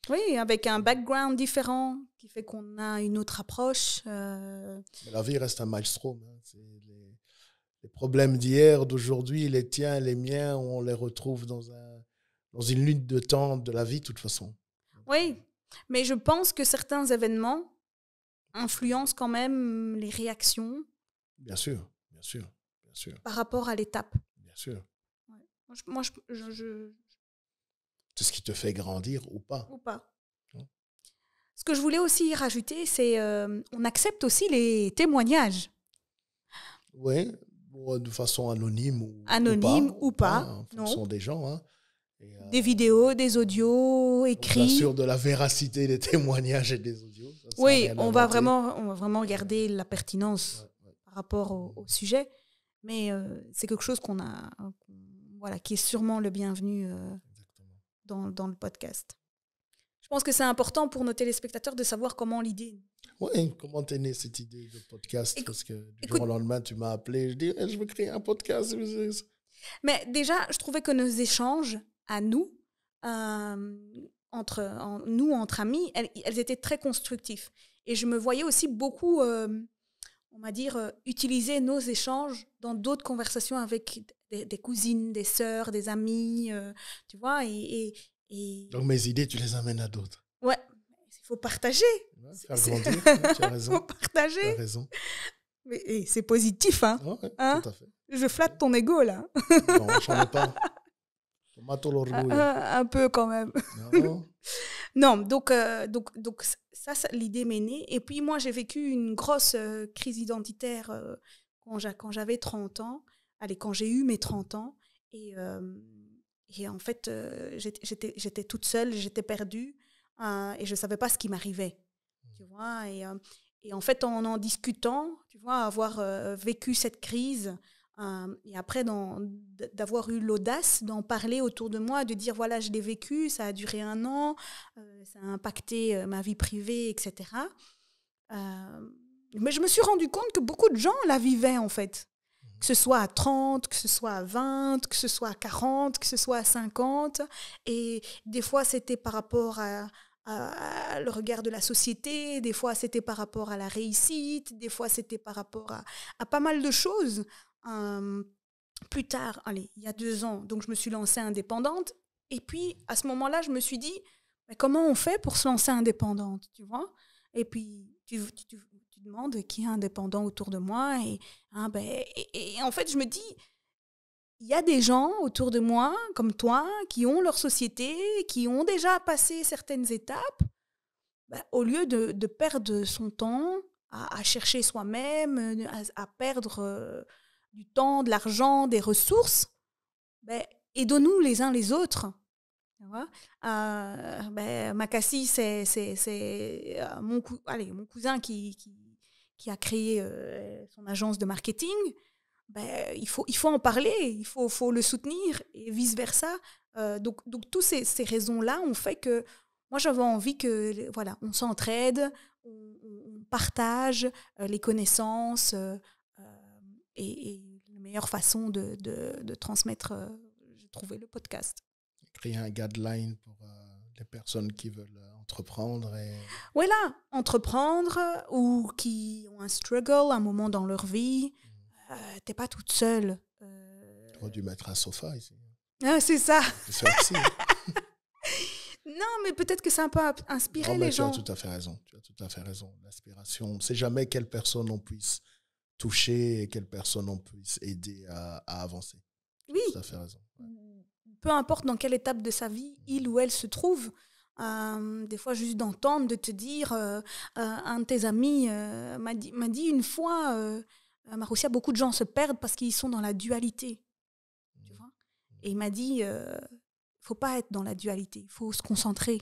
Oui, avec un background différent qui fait qu'on a une autre approche. Mais la vie reste un maelstrom. C'est les problèmes d'hier, d'aujourd'hui, les tiens, les miens, on les retrouve dans une lutte de temps de la vie, de toute façon. Oui, mais je pense que certains événements influencent quand même les réactions. Bien sûr. Par rapport à l'étape. Bien sûr. Ouais. Moi, c'est ce qui te fait grandir ou pas. Ce que je voulais aussi rajouter, c'est on accepte aussi les témoignages. Oui, de façon anonyme ou pas en fonction des gens. Des vidéos, des audios, écrits. On s'assure de la véracité des témoignages et des audios. Oui, on va vraiment garder la pertinence par rapport au sujet. Mais c'est quelque chose qui est sûrement le bienvenu dans le podcast. Je pense que c'est important pour nos téléspectateurs de savoir comment l'idée... Oui, comment t'es née cette idée de podcast? Parce que du jour au lendemain, tu m'as appelé, je dis, je veux créer un podcast. Mais déjà, je trouvais que nos échanges à nous, entre amis, elles étaient très constructifs. Et je me voyais aussi beaucoup, on va dire, utiliser nos échanges dans d'autres conversations avec des cousines, des sœurs, des amis, tu vois. Donc mes idées, tu les amènes à d'autres. Ouais, il faut partager. Ouais, faire grandir, tu as raison. Il faut partager. Tu as raison. Mais c'est positif, hein, ouais, hein? Tout à fait. Je flatte ton ego, là. Non, j'en ai pas. Un peu quand même. Non, donc ça, l'idée m'est née. Et puis moi, j'ai vécu une grosse crise identitaire quand j'avais 30 ans. Allez, quand j'ai eu mes 30 ans. Et en fait, j'étais toute seule, j'étais perdue. Et je ne savais pas ce qui m'arrivait. Tu vois, et en fait, en discutant, tu vois, avoir vécu cette crise... et après, d'avoir eu l'audace d'en parler autour de moi, de dire, voilà, je l'ai vécu, ça a duré 1 an, ça a impacté ma vie privée, etc. Mais je me suis rendu compte que beaucoup de gens la vivaient, en fait. Que ce soit à 30, que ce soit à 20, que ce soit à 40, que ce soit à 50. Et des fois, c'était par rapport à le regard de la société, des fois, c'était par rapport à la réussite, des fois, c'était par rapport à pas mal de choses. Plus tard, allez, il y a 2 ans, donc je me suis lancée indépendante. Et puis, à ce moment-là, je me suis dit, mais comment on fait pour se lancer indépendante, tu vois? Et puis, tu demandes qui est indépendant autour de moi. Et en fait, je me dis, il y a des gens autour de moi, comme toi, qui ont leur société, qui ont déjà passé certaines étapes. Au lieu de perdre son temps à chercher soi-même, à perdre... du temps, de l'argent, des ressources, aidons-nous les uns les autres. Tu vois, Makassi, c'est mon cousin qui a créé son agence de marketing. Il faut en parler, il faut le soutenir et vice-versa. Donc toutes ces raisons-là ont fait que Moi, j'avais envie que, voilà, on s'entraide, on partage les connaissances et la meilleure façon de transmettre, j'ai trouvé le podcast. Créer un guideline pour les personnes qui veulent entreprendre. Voilà, entreprendre ou qui ont un struggle, un moment dans leur vie. T'es pas toute seule. J'aurais dû mettre un sofa ici. Ah, c'est ça. C'est ça aussi. Non, mais peut-être que ça peut inspirer les gens. Tu as tout à fait raison. Tu as tout à fait raison. L'inspiration, on ne sait jamais quelle personne on puisse toucher et quelle personne on puisse aider à avancer. Oui. Tout à fait raison. Ouais. Peu importe dans quelle étape de sa vie il ou elle se trouve. Des fois, juste d'entendre, de te dire, un de tes amis m'a dit une fois, Maroussia, beaucoup de gens se perdent parce qu'ils sont dans la dualité. Tu vois? Et il m'a dit, faut pas être dans la dualité, il faut se concentrer.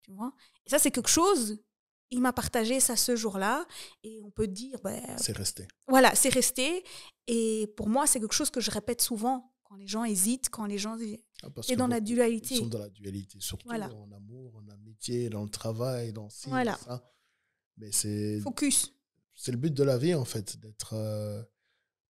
Tu vois? Et ça, c'est quelque chose, il m'a partagé ça ce jour-là, et on peut dire... c'est resté. Voilà, c'est resté. Et pour moi, c'est quelque chose que je répète souvent quand les gens hésitent, quand les gens... c'est dans la dualité. Ils sont dans la dualité, surtout en amour, en amitié, dans le travail, dans ci, dans ça. Mais c'est... Focus. C'est le but de la vie, en fait, de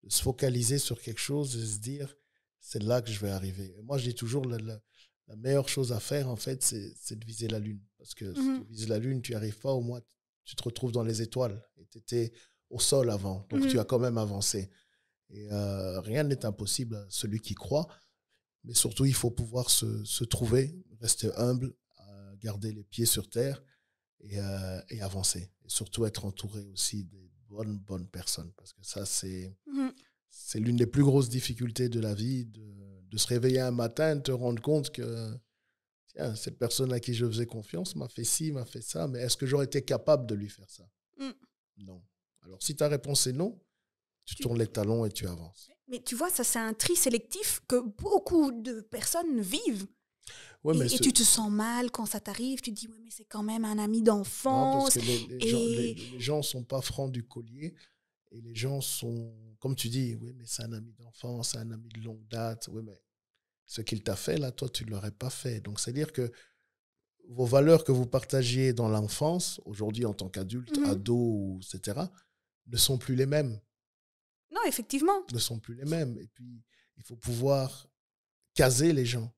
se focaliser sur quelque chose et se dire, c'est là que je vais arriver. Et moi, je dis toujours, la meilleure chose à faire, en fait, c'est de viser la Lune. Parce que si tu vises la Lune, tu n'y arrives pas, au moins, tu te retrouves dans les étoiles. Et tu étais au sol avant, donc tu as quand même avancé. Et rien n'est impossible à celui qui croit. Mais surtout, il faut pouvoir se trouver, rester humble, garder les pieds sur terre et avancer. Et surtout être entouré aussi des bonnes personnes. Parce que ça, c'est l'une des plus grosses difficultés de la vie, de se réveiller un matin et de te rendre compte que tiens, cette personne à qui je faisais confiance m'a fait ci, m'a fait ça, mais est-ce que j'aurais été capable de lui faire ça? Non. Alors, si ta réponse est non, tu tournes les talons et tu avances. Mais tu vois, ça, c'est un tri sélectif que beaucoup de personnes vivent. Ouais, et tu te sens mal quand ça t'arrive. Tu te dis, oui, mais c'est quand même un ami d'enfance. Non, parce que les gens ne sont pas francs du collier. Et les gens sont, comme tu dis, oui, mais c'est un ami d'enfance, c'est un ami de longue date. Oui, mais ce qu'il t'a fait, là, toi, tu ne l'aurais pas fait. Donc, c'est-à-dire que vos valeurs que vous partagiez dans l'enfance, aujourd'hui en tant qu'adulte, ado, etc., ne sont plus les mêmes. Non, effectivement. Ne sont plus les mêmes. Et puis, il faut pouvoir caser les gens.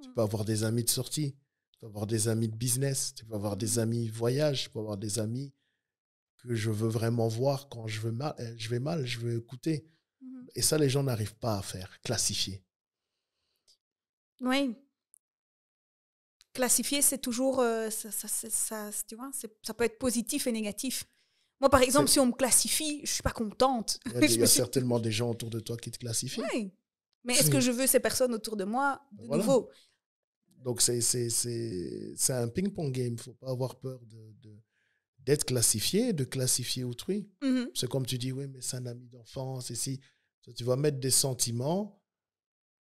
Tu peux avoir des amis de sortie, tu peux avoir des amis de business, tu peux avoir des amis voyage, tu peux avoir des amis que je veux vraiment voir quand je vais mal, je veux écouter. Et ça, les gens n'arrivent pas à faire, classifier. Oui. Classifier, c'est toujours... tu vois, ça peut être positif et négatif. Moi, par exemple, si on me classifie, je ne suis pas contente. Il y a certainement des gens autour de toi qui te classifient. Oui. Mais est-ce que je veux ces personnes autour de moi de nouveau? Donc, c'est un ping-pong game. Il ne faut pas avoir peur d'être classifié, de classifier autrui. C'est comme tu dis, oui, mais c'est un ami d'enfance. Et si tu vas mettre des sentiments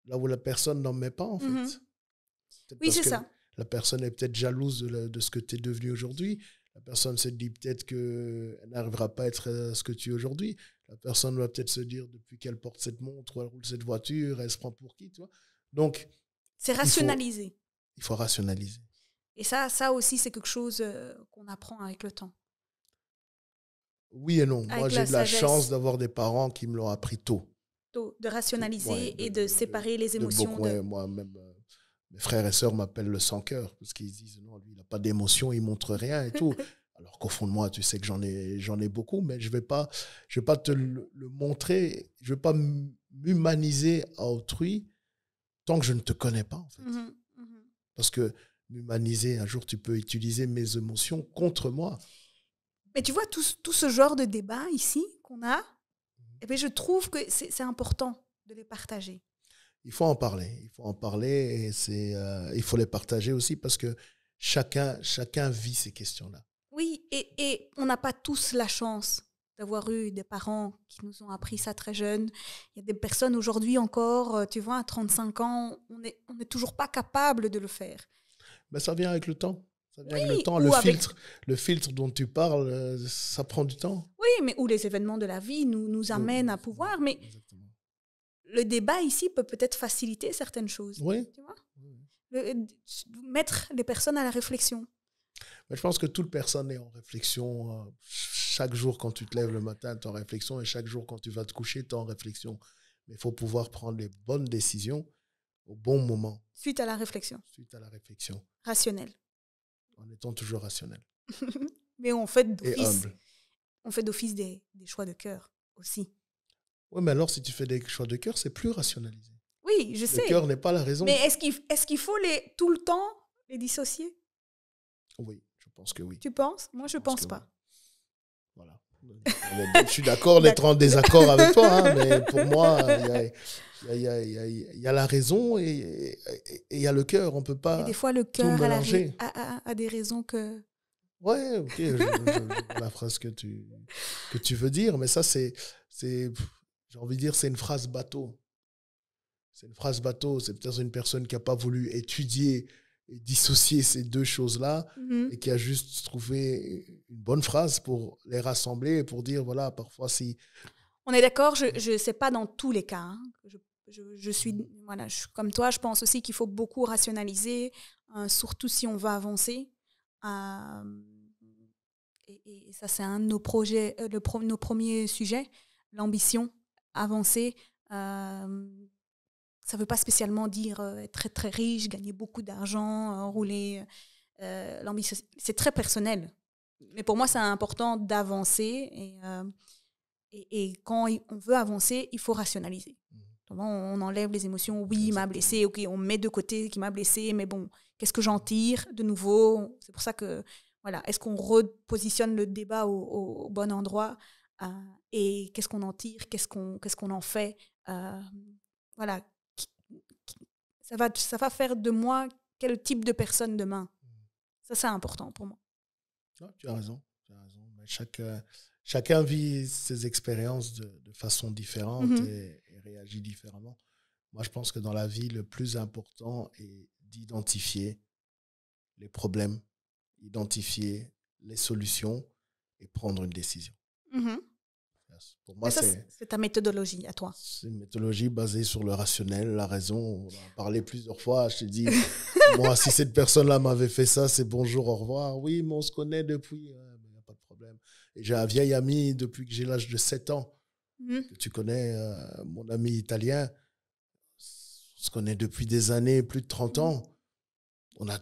là où la personne n'en met pas, en fait. Oui, c'est ça. La personne est peut-être jalouse de ce que tu es devenu aujourd'hui. La personne se dit peut-être qu'elle n'arrivera pas à être ce que tu es aujourd'hui. La personne va peut-être se dire, depuis qu'elle porte cette montre, ou elle roule cette voiture, elle se prend pour qui, tu vois. Donc, c'est rationaliser. Il faut rationaliser. Et ça aussi, c'est quelque chose qu'on apprend avec le temps. Oui et non. Moi, j'ai de la chance d'avoir des parents qui me l'ont appris tôt. De rationaliser et de séparer les émotions. Moi, même mes frères et sœurs m'appellent le sans-cœur parce qu'ils disent non, lui, il n'a pas d'émotion, il ne montre rien et tout. Alors qu'au fond de moi, tu sais que j'en ai beaucoup, mais je ne vais pas te le montrer, je ne vais pas m'humaniser à autrui tant que je ne te connais pas, en fait. Parce que m'humaniser, un jour, tu peux utiliser mes émotions contre moi. Mais tu vois, tout ce genre de débat ici qu'on a, eh bien, je trouve que c'est important de les partager. Il faut en parler et il faut les partager aussi parce que chacun vit ces questions-là. Oui, et on n'a pas tous la chance d'avoir eu des parents qui nous ont appris ça très jeunes. Il y a des personnes aujourd'hui encore, tu vois, à 35 ans, on n'est toujours pas capable de le faire. Mais ça vient avec le temps. Ça vient avec le temps. Le filtre dont tu parles, ça prend du temps. Oui, mais où les événements de la vie nous amènent à pouvoir. Mais exactement. Le débat ici peut-être faciliter certaines choses. Oui. Tu vois? mettre les personnes à la réflexion. Mais je pense que toute personne est en réflexion. Chaque jour, quand tu te lèves le matin, tu es en réflexion. Et chaque jour, quand tu vas te coucher, tu es en réflexion. Mais il faut pouvoir prendre les bonnes décisions au bon moment. Suite à la réflexion. Suite à la réflexion. Rationnelle. En étant toujours rationnel. Mais on fait d'office. Et humble. On fait d'office des choix de cœur aussi. Oui, mais alors, si tu fais des choix de cœur, c'est plus rationalisé. Oui, je sais. Le cœur n'est pas la raison. Mais est-ce qu'il faut tout le temps les dissocier? Oui, je pense que oui. Tu penses? Moi, je pense pas. Oui. Voilà. Je suis d'accord d'être en désaccord avec toi, hein, mais pour moi, il y a la raison et il y a le cœur. On ne peut pas. Et des fois, le cœur a des raisons que. Ouais, ok, je vois la phrase que tu veux dire, mais ça, j'ai envie de dire, c'est une phrase bateau. C'est une phrase bateau. C'est peut-être une personne qui n'a pas voulu étudier et dissocier ces deux choses-là et qui a juste trouvé une bonne phrase pour les rassembler et pour dire, voilà, parfois si... On est d'accord, je ne sais pas dans tous les cas. Hein. Je suis comme toi, je pense aussi qu'il faut beaucoup rationaliser, surtout si on va avancer. Et ça, c'est un de nos projets, nos premiers sujets, l'ambition, avancer. Ça ne veut pas spécialement dire être très, très riche, gagner beaucoup d'argent, rouler. L'ambition, c'est très personnel. Mais pour moi, c'est important d'avancer. Et quand on veut avancer, il faut rationaliser. On enlève les émotions. Oui, il m'a blessé. OK, on met de côté qui m'a blessé. Mais bon, qu'est-ce que j'en tire de nouveau? C'est pour ça que, voilà, est-ce qu'on repositionne le débat au bon endroit? Et qu'est-ce qu'on en tire? Qu'est-ce qu'on en fait? Voilà. Ça va faire de moi quel type de personne demain. Ça, c'est important pour moi. Non, tu as raison. Mais chacun vit ses expériences de façon différente et réagit différemment. Moi, je pense que dans la vie, le plus important est d'identifier les problèmes, identifier les solutions et prendre une décision. Pour moi, c'est ta méthodologie à toi. C'est une méthodologie basée sur le rationnel, la raison. On en a parlé plusieurs fois. Je te dis, moi, si cette personne-là m'avait fait ça, c'est bonjour, au revoir. Oui, mais on se connaît depuis. Il n'y a pas de problème. Et j'ai un vieil ami depuis que j'ai l'âge de 7 ans. Que tu connais, mon ami italien. On se connaît depuis des années, plus de 30 ans. On a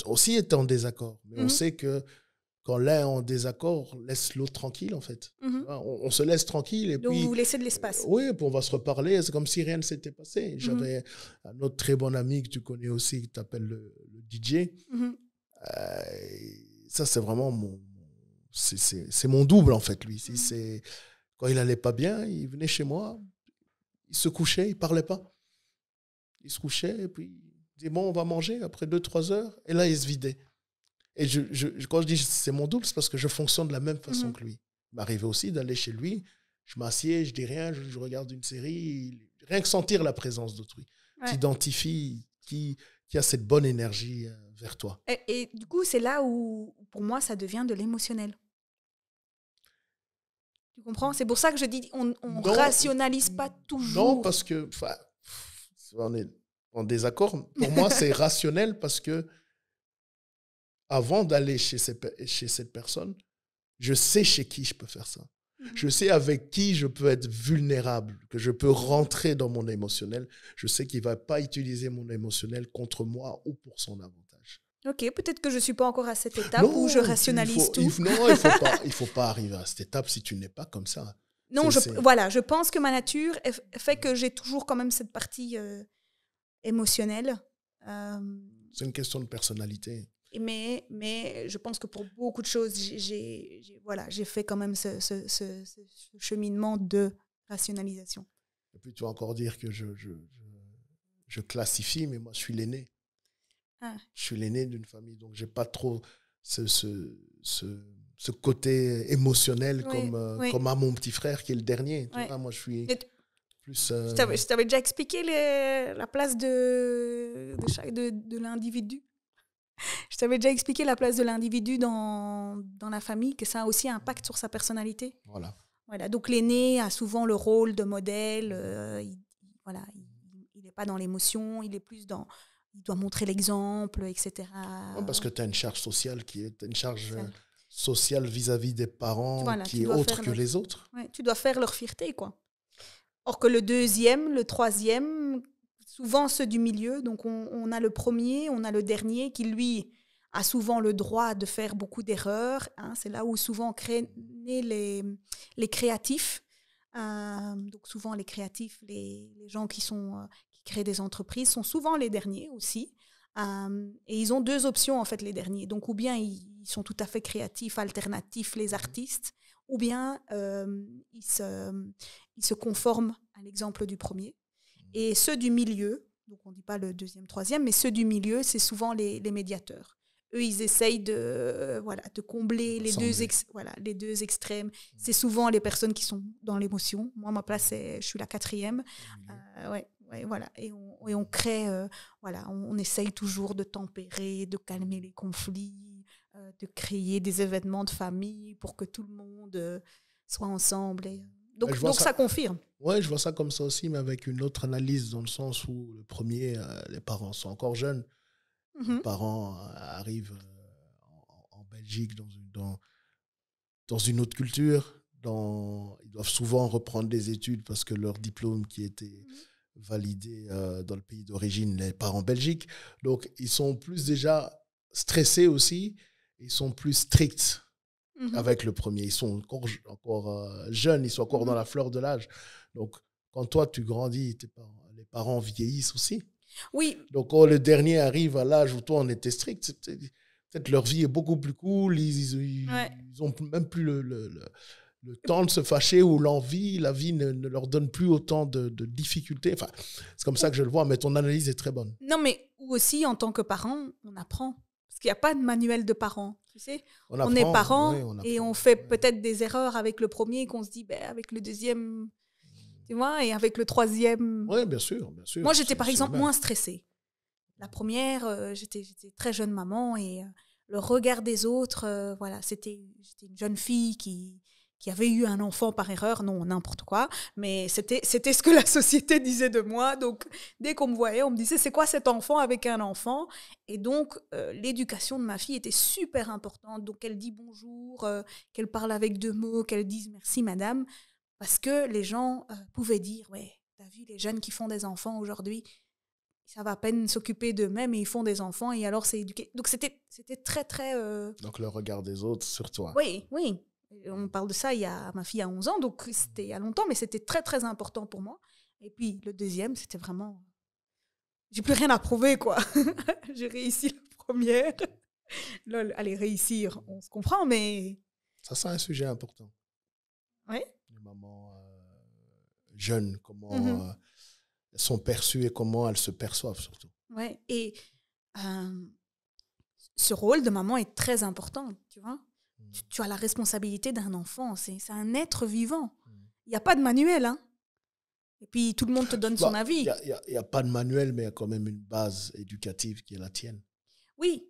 aussi été en désaccord. Mais on sait que quand l'un est en désaccord, laisse l'autre tranquille, en fait. On se laisse tranquille. Et donc, puis, vous laissez de l'espace. Oui, puis on va se reparler. C'est comme si rien ne s'était passé. J'avais un autre très bon ami que tu connais aussi, qui t'appelle le DJ. Ça, c'est vraiment c'est mon double, en fait, lui. Quand il n'allait pas bien, il venait chez moi, il se couchait, il ne parlait pas. Il se couchait et puis il dit, bon, on va manger après 2-3 heures. Et là, il se vidait. Et quand je dis c'est mon double, c'est parce que je fonctionne de la même façon que lui. Il m'arrivait aussi d'aller chez lui, je m'assieds, je dis rien, je regarde une série, rien que sentir la présence d'autrui. Tu identifies qui a cette bonne énergie vers toi. Et du coup, c'est là où, pour moi, ça devient de l'émotionnel. Tu comprends? C'est pour ça que je dis on ne rationalise pas toujours. Non, parce que on est en désaccord. Pour moi, c'est rationnel parce que avant d'aller chez cette personne, je sais chez qui je peux faire ça. Je sais avec qui je peux être vulnérable, que je peux rentrer dans mon émotionnel. Je sais qu'il ne va pas utiliser mon émotionnel contre moi ou pour son avantage. Ok, peut-être que je ne suis pas encore à cette étape où je rationalise tout. Non, il faut pas arriver à cette étape si tu n'es pas comme ça. Non, je pense que ma nature fait que j'ai toujours quand même cette partie émotionnelle. C'est une question de personnalité. Mais je pense que pour beaucoup de choses, j'ai fait quand même ce cheminement de rationalisation. Et puis tu vas encore dire que je classifie, mais moi je suis l'aîné. Je suis l'aîné d'une famille, donc je n'ai pas trop ce côté émotionnel comme à mon petit frère qui est le dernier. Tu vois, moi je suis plus... Je t'avais déjà expliqué la place de l'individu. Je t'avais déjà expliqué la place de l'individu dans la famille, que ça a aussi un impact sur sa personnalité. Voilà. Donc l'aîné a souvent le rôle de modèle. Il n'est pas dans l'émotion, il est plus dans il doit montrer l'exemple, etc. Ouais, parce que tu as une charge sociale t'as une charge Ça. sociale vis-à-vis des parents Voilà, qui est autre que les autres. Ouais, tu dois faire leur fierté, quoi. Or que le deuxième, le troisième, souvent ceux du milieu, donc on a le premier, on a le dernier qui, lui, a souvent le droit de faire beaucoup d'erreurs. Hein. C'est là où souvent naissent les créatifs. Donc souvent les créatifs, les gens qui créent des entreprises sont souvent les derniers aussi. Et ils ont deux options, en fait, les derniers. Donc, ou bien ils sont tout à fait créatifs, alternatifs, les artistes, ou bien ils se conforment à l'exemple du premier. Et ceux du milieu, donc on ne dit pas le deuxième, troisième, mais ceux du milieu, c'est souvent les médiateurs. Eux, ils essayent de combler les deux extrêmes. C'est souvent les personnes qui sont dans l'émotion. Moi, ma place, je suis la quatrième. Voilà. Et on crée, on essaye toujours de tempérer, de calmer les conflits, de créer des événements de famille pour que tout le monde soit ensemble. Donc ça confirme. Oui, je vois ça comme ça aussi, mais avec une autre analyse, dans le sens où le premier, les parents sont encore jeunes. Les parents arrivent en Belgique dans une autre culture. Ils doivent souvent reprendre des études parce que leur diplôme qui était validé dans le pays d'origine n'est pas en Belgique. Donc, ils sont plus déjà stressés aussi. Ils sont plus stricts avec le premier. Ils sont encore jeunes, ils sont encore dans la fleur de l'âge. Donc, quand toi, tu grandis, les parents vieillissent aussi. Oui. Donc, quand le dernier arrive à l'âge où toi, on était strict, peut-être leur vie est beaucoup plus cool. Ils ont même plus le temps de se fâcher ou l'envie. La vie ne leur donne plus autant de difficultés. Enfin, c'est comme ça que je le vois, mais ton analyse est très bonne. Non, mais aussi, en tant que parent, on apprend. Parce qu'il n'y a pas de manuel de parents, tu sais. On est parents et on fait peut-être des erreurs avec le premier qu'on se dit, avec le deuxième... Tu vois, et avec le troisième... Oui, bien sûr. Moi, j'étais par exemple moins stressée. La première, j'étais très jeune maman et le regard des autres, j'étais une jeune fille qui avait eu un enfant par erreur, non, n'importe quoi, mais c'était ce que la société disait de moi. Donc, dès qu'on me voyait, on me disait, c'est quoi cet enfant avec un enfant? Et donc, l'éducation de ma fille était super importante. Donc, qu'elle dit bonjour, qu'elle parle avec 2 mots, qu'elle dise merci, madame. Parce que les gens pouvaient dire, ouais, t'as vu les jeunes qui font des enfants aujourd'hui, ils savent à peine s'occuper d'eux-mêmes et ils font des enfants et alors c'est éduqué. Donc c'était très, très... Donc le regard des autres sur toi. Oui. On parle de ça, ma fille a 11 ans, donc c'était il y a longtemps, mais c'était très, très important pour moi. Et puis le deuxième, c'était vraiment... J'ai plus rien à prouver, quoi. J'ai réussi la première. Lol, allez, réussir, on se comprend, mais... Ça, c'est un sujet important. Oui. Les mamans jeunes, comment elles sont perçues et comment elles se perçoivent surtout. Oui, et ce rôle de maman est très important, tu vois. Tu as la responsabilité d'un enfant, c'est un être vivant. Il n'y a pas de manuel, hein. Et puis tout le monde te donne son avis. Il n'y a pas de manuel, mais il y a quand même une base éducative qui est la tienne. Oui,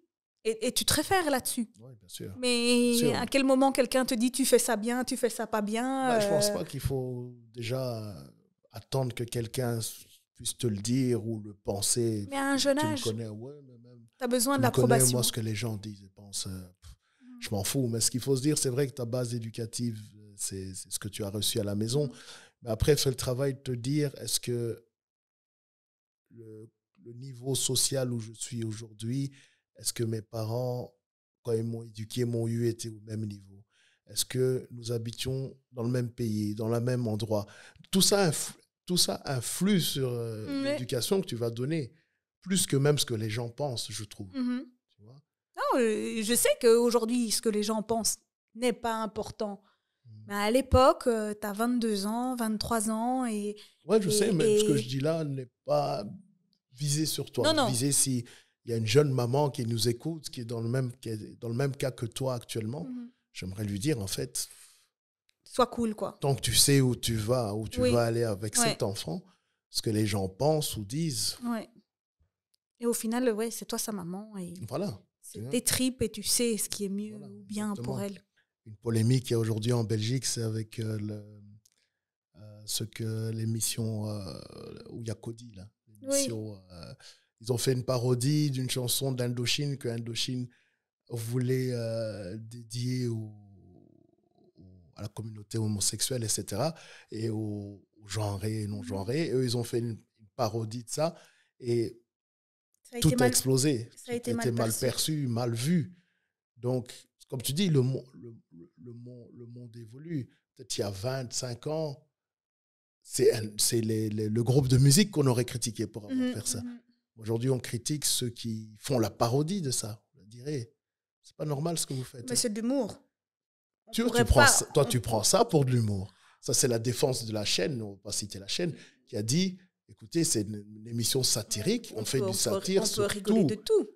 et tu te réfères là-dessus. Oui, bien sûr. Mais bien sûr. À quel moment quelqu'un te dit tu fais ça bien, tu fais ça pas bien Je ne pense pas qu'il faut déjà attendre que quelqu'un puisse te le dire ou le penser. Mais à un jeune âge, tu as besoin de l'approbation. Moi, ce que les gens disent et pensent, je m'en fous. Mais ce qu'il faut se dire, c'est vrai que ta base éducative, c'est ce que tu as reçu à la maison. Mais après, fais le travail de te dire, est-ce que le niveau social où je suis aujourd'hui, est-ce que mes parents, quand ils m'ont éduqué, m'ont eu été au même niveau? Est-ce que nous habitions dans le même pays, dans le même endroit? Tout ça influe sur l'éducation que tu vas donner, plus que même ce que les gens pensent, je trouve. Tu vois? Non, je sais qu'aujourd'hui, ce que les gens pensent n'est pas important. Mais à l'époque, tu as 22 ans, 23 ans. Oui, je sais, mais ce que je dis là n'est pas visé sur toi. Non. Visé s'il y a une jeune maman qui nous écoute, qui est dans le même cas que toi actuellement, j'aimerais lui dire, en fait... Sois cool, quoi. Tant que tu sais où tu vas aller avec cet enfant, ce que les gens pensent ou disent. Ouais. Et au final, c'est toi sa maman. Et voilà. C'est tes tripes et tu sais ce qui est mieux ou bien exactement. Pour elle. Une polémique qu'il y a aujourd'hui en Belgique, c'est avec l'émission où il y a Cody, là. L'émission Ils ont fait une parodie d'une chanson d'Indochine que Indochine voulait dédier à la communauté homosexuelle, etc., et aux genrés et non-genrés. Et eux, ils ont fait une parodie de ça. Et tout a explosé. Ça a été mal perçu, mal vu. Donc, comme tu dis, le monde évolue. Peut-être il y a 25 ans, c'est le groupe de musique qu'on aurait critiqué pour avoir fait ça. Aujourd'hui, on critique ceux qui font la parodie de ça. On dirait, c'est pas normal ce que vous faites. Mais c'est de l'humour. Toi, tu prends ça pour de l'humour. Ça, c'est la défense de la chaîne, on va pas citer la chaîne, qui a dit, écoutez, c'est une émission satirique, on fait du satire sur tout. On peut rigoler de tout.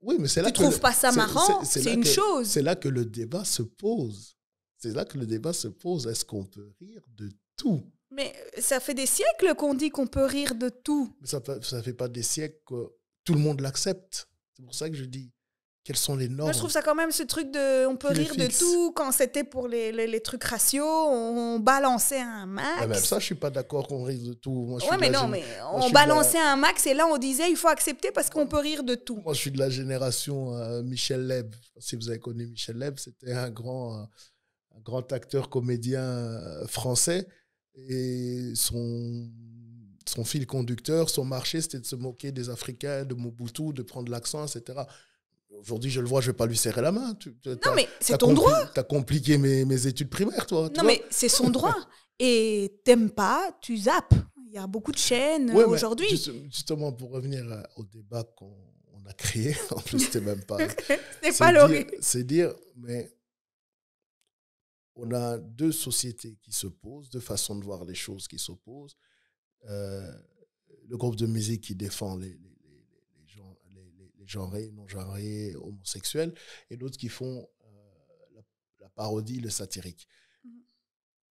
Oui, mais c'est là tu trouves pas ça marrant, c'est une chose. C'est là que le débat se pose. C'est là que le débat se pose. Est-ce qu'on peut rire de tout? Mais ça fait des siècles qu'on dit qu'on peut rire de tout. Mais ça fait pas des siècles que tout le monde l'accepte. C'est pour ça que je dis, quelles sont les normes? Moi, je trouve ça quand même ce truc de on peut rire de tout. Quand c'était pour les trucs raciaux, on balançait un max. Ouais, même ça, je suis pas d'accord qu'on rire de tout. Moi, on balançait un max et là, on disait il faut accepter parce qu'on peut rire de tout. Moi, je suis de la génération Michel Leb. Je sais pas si vous avez connu Michel Leb, c'était un grand acteur comédien français. Et son fil conducteur, son marché, c'était de se moquer des Africains, de Mobutu, de prendre l'accent, etc. Aujourd'hui, je le vois, je ne vais pas lui serrer la main. Non, mais c'est ton droit. Tu as compliqué mes études primaires, toi. Non, mais c'est son droit. Et t'aimes pas, tu zappes. Il y a beaucoup de chaînes aujourd'hui. Justement, pour revenir au débat qu'on a créé, en plus, c'était même pas... c'est pas l'origine. C'est dire, mais on a deux sociétés qui s'opposent, deux façons de voir les choses qui s'opposent. Le groupe de musique qui défend les genrés, non-genrés, homosexuels, et d'autres qui font la parodie, le satirique.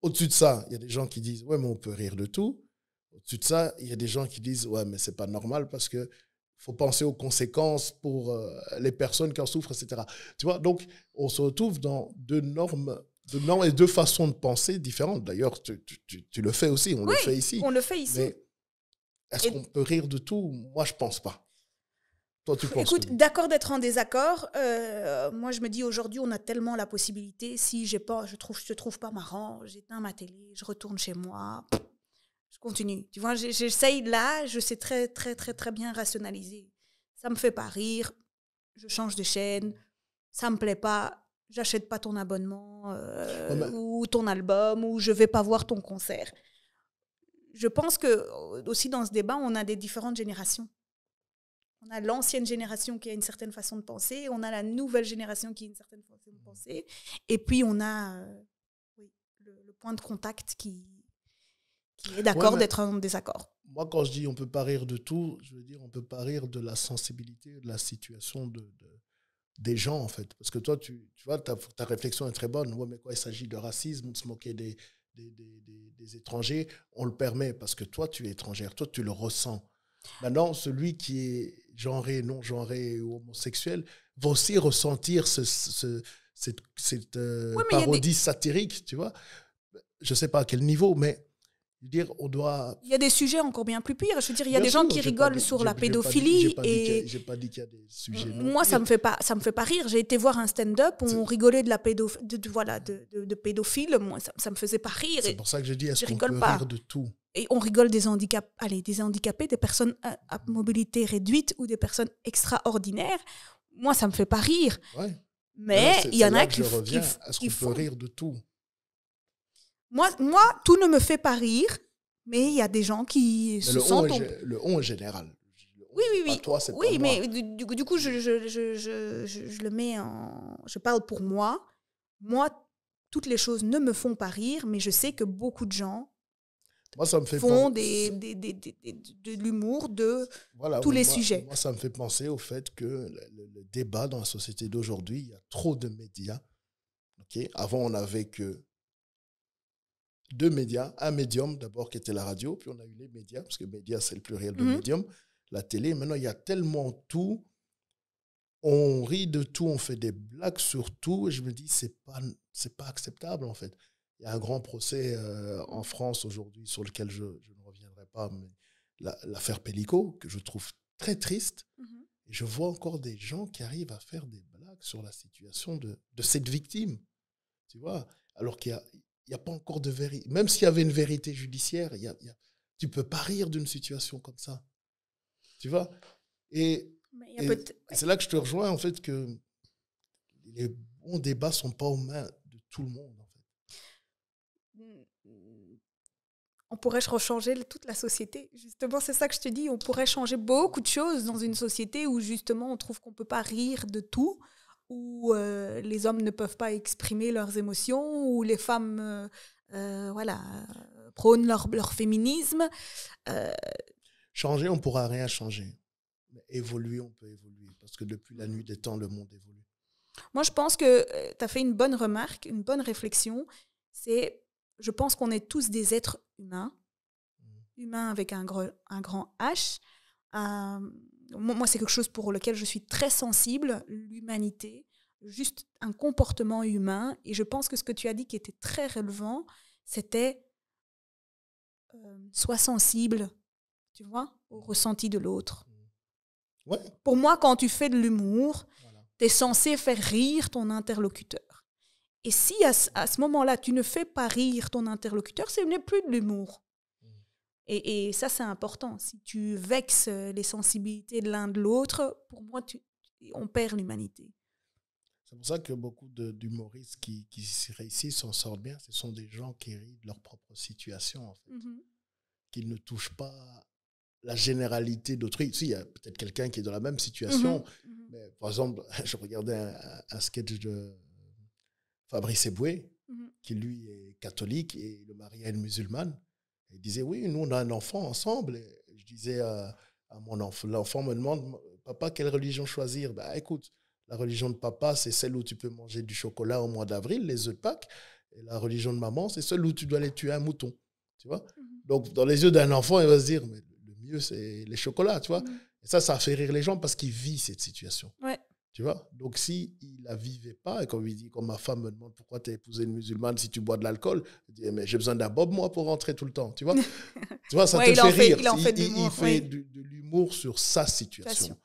Au-dessus de ça, il y a des gens qui disent « Ouais, mais on peut rire de tout ». Au-dessus de ça, il y a des gens qui disent « Ouais, mais c'est pas normal parce que faut penser aux conséquences pour les personnes qui en souffrent, etc. » Tu vois, donc, on se retrouve dans deux normes et deux façons de penser différentes. D'ailleurs, tu le fais aussi, le fait ici. On le fait ici. Mais est-ce qu'on peut rire de tout? Moi, je ne pense pas. Toi, tu penses? Écoute, d'accord d'être en désaccord. Moi, je me dis, aujourd'hui, on a tellement la possibilité. Si je te trouve pas marrant, j'éteins ma télé, je retourne chez moi, je continue. Tu vois, j'essaye là, je sais très, très, très, très bien rationaliser. Ça me fait pas rire, je change de chaîne, ça me plaît pas, j'achète pas ton abonnement ou ton album, ou je vais pas voir ton concert. Je pense que aussi dans ce débat, on a des différentes générations. On a l'ancienne génération qui a une certaine façon de penser, on a la nouvelle génération qui a une certaine façon de penser, et puis on a le point de contact qui est d'accord d'être en désaccord. Moi, quand je dis on ne peut pas rire de tout, je veux dire on ne peut pas rire de la sensibilité, de la situation des gens, en fait. Parce que toi, tu vois, ta réflexion est très bonne. Ouais, mais quoi, il s'agit de racisme, de se moquer des étrangers. On le permet parce que toi, tu es étrangère, toi, tu le ressens. Maintenant, celui qui est genré, non-genré ou homosexuel va aussi ressentir cette parodie satirique, tu vois. Je ne sais pas à quel niveau, mais je veux dire, on doit... Il y a des sujets encore bien plus pires. Je veux dire, il y a des gens qui rigolent sur la pédophilie. J'ai pas dit qu'il y a des sujets... Moi, ça me fait pas rire. J'ai été voir un stand-up où on rigolait de la de pédophiles. Moi, ça me faisait pas rire. C'est pour ça que je dis, est-ce qu'on peut rire de tout? Et on rigole des handicapés, des personnes à mobilité réduite ou des personnes extraordinaires. Moi, ça me fait pas rire. Ouais. Mais il y en a qui est-ce qu'on peut rire de tout? Moi, tout ne me fait pas rire, mais il y a des gens qui se sentent... Le on est général. Oui. Toi, c'est oui, pas mais moi. Du coup, je le mets en... Je parle pour moi. Moi, toutes les choses ne me font pas rire, mais je sais que beaucoup de gens ça me fait font de l'humour de tous les sujets. Moi, ça me fait penser au fait que le débat dans la société d'aujourd'hui, il y a trop de médias. Okay? Avant, on n'avait que deux médias. Un médium, d'abord, qui était la radio, puis on a eu les médias, parce que médias, c'est le pluriel de médium, la télé. Maintenant, il y a tellement tout. On rit de tout, on fait des blagues sur tout. Et je me dis, c'est pas acceptable, en fait. Il y a un grand procès en France aujourd'hui sur lequel je ne reviendrai pas, mais l'affaire Pellico, que je trouve très triste. Et je vois encore des gens qui arrivent à faire des blagues sur la situation de cette victime. Tu vois, alors qu'il n'y a pas encore de vérité. Même s'il y avait une vérité judiciaire, tu ne peux pas rire d'une situation comme ça. Tu vois? Et c'est là que je te rejoins, en fait, que les bons débats ne sont pas aux mains de tout le monde, en fait. On pourrait rechanger toute la société. Justement, c'est ça que je te dis. On pourrait changer beaucoup de choses dans une société où, justement, on trouve qu'on ne peut pas rire de tout, où les hommes ne peuvent pas exprimer leurs émotions, où les femmes prônent leur féminisme. Changer, on ne pourra rien changer. Mais évoluer, on peut évoluer. Parce que depuis la nuit des temps, le monde évolue. Moi, je pense que tu as fait une bonne remarque, une bonne réflexion. Je pense qu'on est tous des êtres humains. Humains avec un grand H. Moi, c'est quelque chose pour lequel je suis très sensible, l'humanité, juste un comportement humain. Et je pense que ce que tu as dit qui était très relevant, c'était sois sensible, tu vois, au ressenti de l'autre. Ouais. Pour moi, quand tu fais de l'humour, tu es censé faire rire ton interlocuteur. Et si à ce moment-là, tu ne fais pas rire ton interlocuteur, ce n'est plus de l'humour. Et ça, c'est important. Si tu vexes les sensibilités de l'un de l'autre, pour moi, on perd l'humanité. C'est pour ça que beaucoup d'humoristes qui réussissent, s'en sortent bien, ce sont des gens qui rient de leur propre situation, en fait. Qui ne touchent pas la généralité d'autrui. Si, il y a peut-être quelqu'un qui est dans la même situation. Mais, par exemple, je regardais un sketch de Fabrice Eboué, qui lui est catholique et le mari est une musulmane. Il disait, oui, nous, on a un enfant ensemble. Et je disais à mon enfant, l'enfant me demande, papa, quelle religion choisir? Écoute, la religion de papa, c'est celle où tu peux manger du chocolat au mois d'avril, les œufs de Pâques. Et la religion de maman, c'est celle où tu dois aller tuer un mouton. Tu vois? Donc, dans les yeux d'un enfant, il va se dire, mais le mieux, c'est les chocolats, tu vois? Et ça fait rire les gens parce qu'ils vivent cette situation. Ouais. Tu vois? Donc, s'il ne la vivait pas, et comme il dit, comme ma femme me demande pourquoi tu as épousé une musulmane si tu bois de l'alcool, je dis, mais j'ai besoin d'un bob, moi, pour rentrer tout le temps. Tu vois? Tu vois, ça te fait rire. Il fait de l'humour sur sa situation.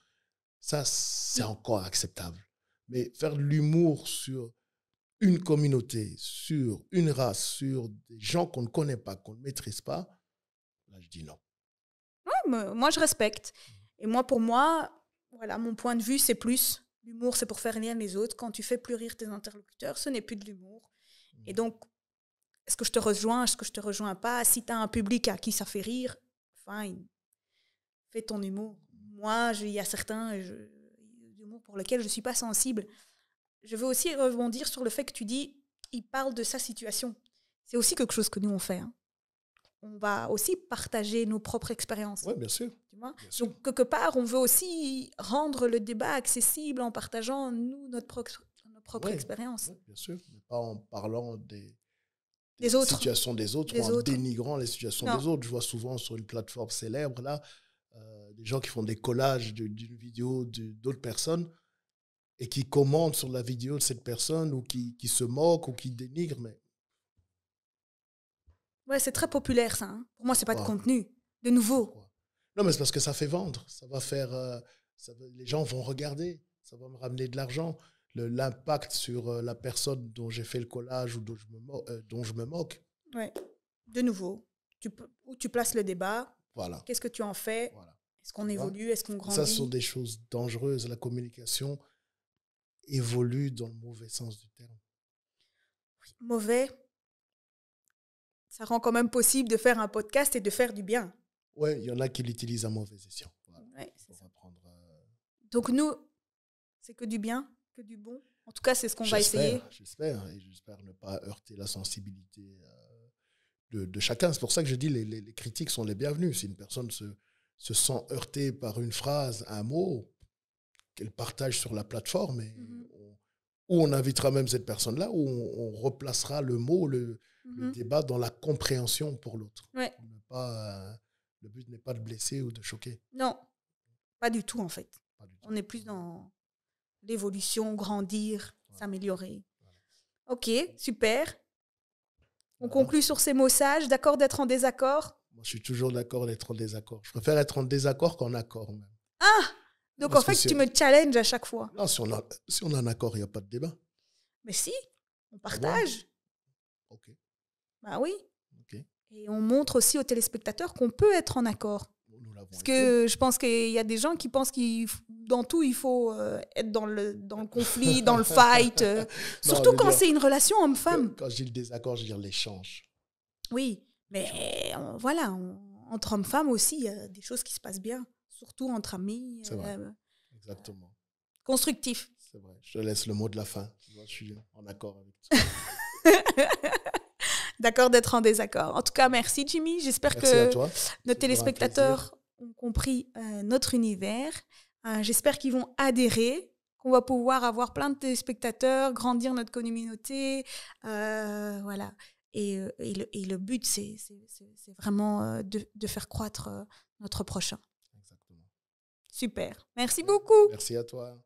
Ça, c'est encore acceptable. Mais faire de l'humour sur une communauté, sur une race, sur des gens qu'on ne connaît pas, qu'on ne maîtrise pas, là, je dis non. Ouais, moi, je respecte. Et moi, pour moi, voilà, mon point de vue, c'est plus l'humour, c'est pour faire rire les autres. Quand tu fais plus rire tes interlocuteurs, ce n'est plus de l'humour. Et donc, est-ce que je te rejoins, est-ce que je te rejoins pas? Si tu as un public à qui ça fait rire, fine, fais ton humour. Moi, il y a certains humour pour lesquels je ne suis pas sensible. Je veux aussi rebondir sur le fait que tu dis, il parle de sa situation. C'est aussi quelque chose que nous, on fait. Hein. On va aussi partager nos propres expériences. Oui, bien sûr. Tu vois? Donc, quelque part, on veut aussi rendre le débat accessible en partageant, nous, notre propre expérience. Oui, bien sûr. Mais pas en parlant des situations des autres ou en dénigrant les situations des autres. Je vois souvent sur une plateforme célèbre, là, des gens qui font des collages d'une vidéo d'autres personnes et qui commentent sur la vidéo de cette personne ou qui se moquent ou qui dénigrent. Mais... Ouais, c'est très populaire, ça. Hein. Pour moi, c'est pas de contenu. De nouveau. Non, mais c'est parce que ça fait vendre. Ça va faire... les gens vont regarder. Ça va me ramener de l'argent. L'impact sur la personne dont j'ai fait le collage ou dont je me moque. Ouais. De nouveau. Où tu places le débat. Voilà. Qu'est-ce que tu en fais? Voilà. Est-ce qu'on évolue? Est-ce qu'on grandit? Ça, ce sont des choses dangereuses. La communication évolue dans le mauvais sens du terme. Oui, mauvais. Ça rend quand même possible de faire un podcast et de faire du bien. Oui, il y en a qui l'utilisent à mauvais escient. Voilà. Ouais, c'est ça. Donc nous, c'est que du bien, que du bon. En tout cas, c'est ce qu'on va essayer. J'espère. Et j'espère ne pas heurter la sensibilité de chacun. C'est pour ça que je dis les critiques sont les bienvenues. Si une personne se sent heurtée par une phrase, un mot, qu'elle partage sur la plateforme, où on invitera même cette personne-là, où on replacera le mot, le débat dans la compréhension pour l'autre. Ouais. Le but n'est pas de blesser ou de choquer. Non, pas du tout en fait. On est plus dans l'évolution, grandir, s'améliorer. Voilà. Ok, super. On conclut sur ces mots sages. D'accord d'être en désaccord? Moi, je suis toujours d'accord d'être en désaccord. Je préfère être en désaccord qu'en accord même. Donc, Parce en fait, que tu me challenges à chaque fois. Non, si on a un accord, il n'y a pas de débat. Mais si, on Ah bon? partage. Ok, Bah oui. ok. Et on montre aussi aux téléspectateurs qu'on peut être en accord. Nous l'avons Parce été. que je pense qu'il y a des gens qui pensent dans tout, il faut être dans le conflit, dans le fight. Non, Surtout je veux quand dire, c'est une relation homme-femme. quand je dis le désaccord, je veux dire l'échange. Oui, mais voilà, entre hommes-femmes aussi, il y a des choses qui se passent bien. Surtout entre amis. C'est vrai. Exactement. Constructif. C'est vrai. Je te laisse le mot de la fin. Moi, je suis en accord avec toi. D'accord d'être en désaccord. En tout cas, merci Jimmy. J'espère Merci à que toi. nos C'est téléspectateurs ont compris notre univers. J'espère qu'ils vont adhérer, qu'on va pouvoir avoir plein de téléspectateurs, grandir notre communauté. Voilà. Et le but, c'est vraiment de faire croître notre prochain. Exactement. Super. Merci beaucoup. Merci à toi.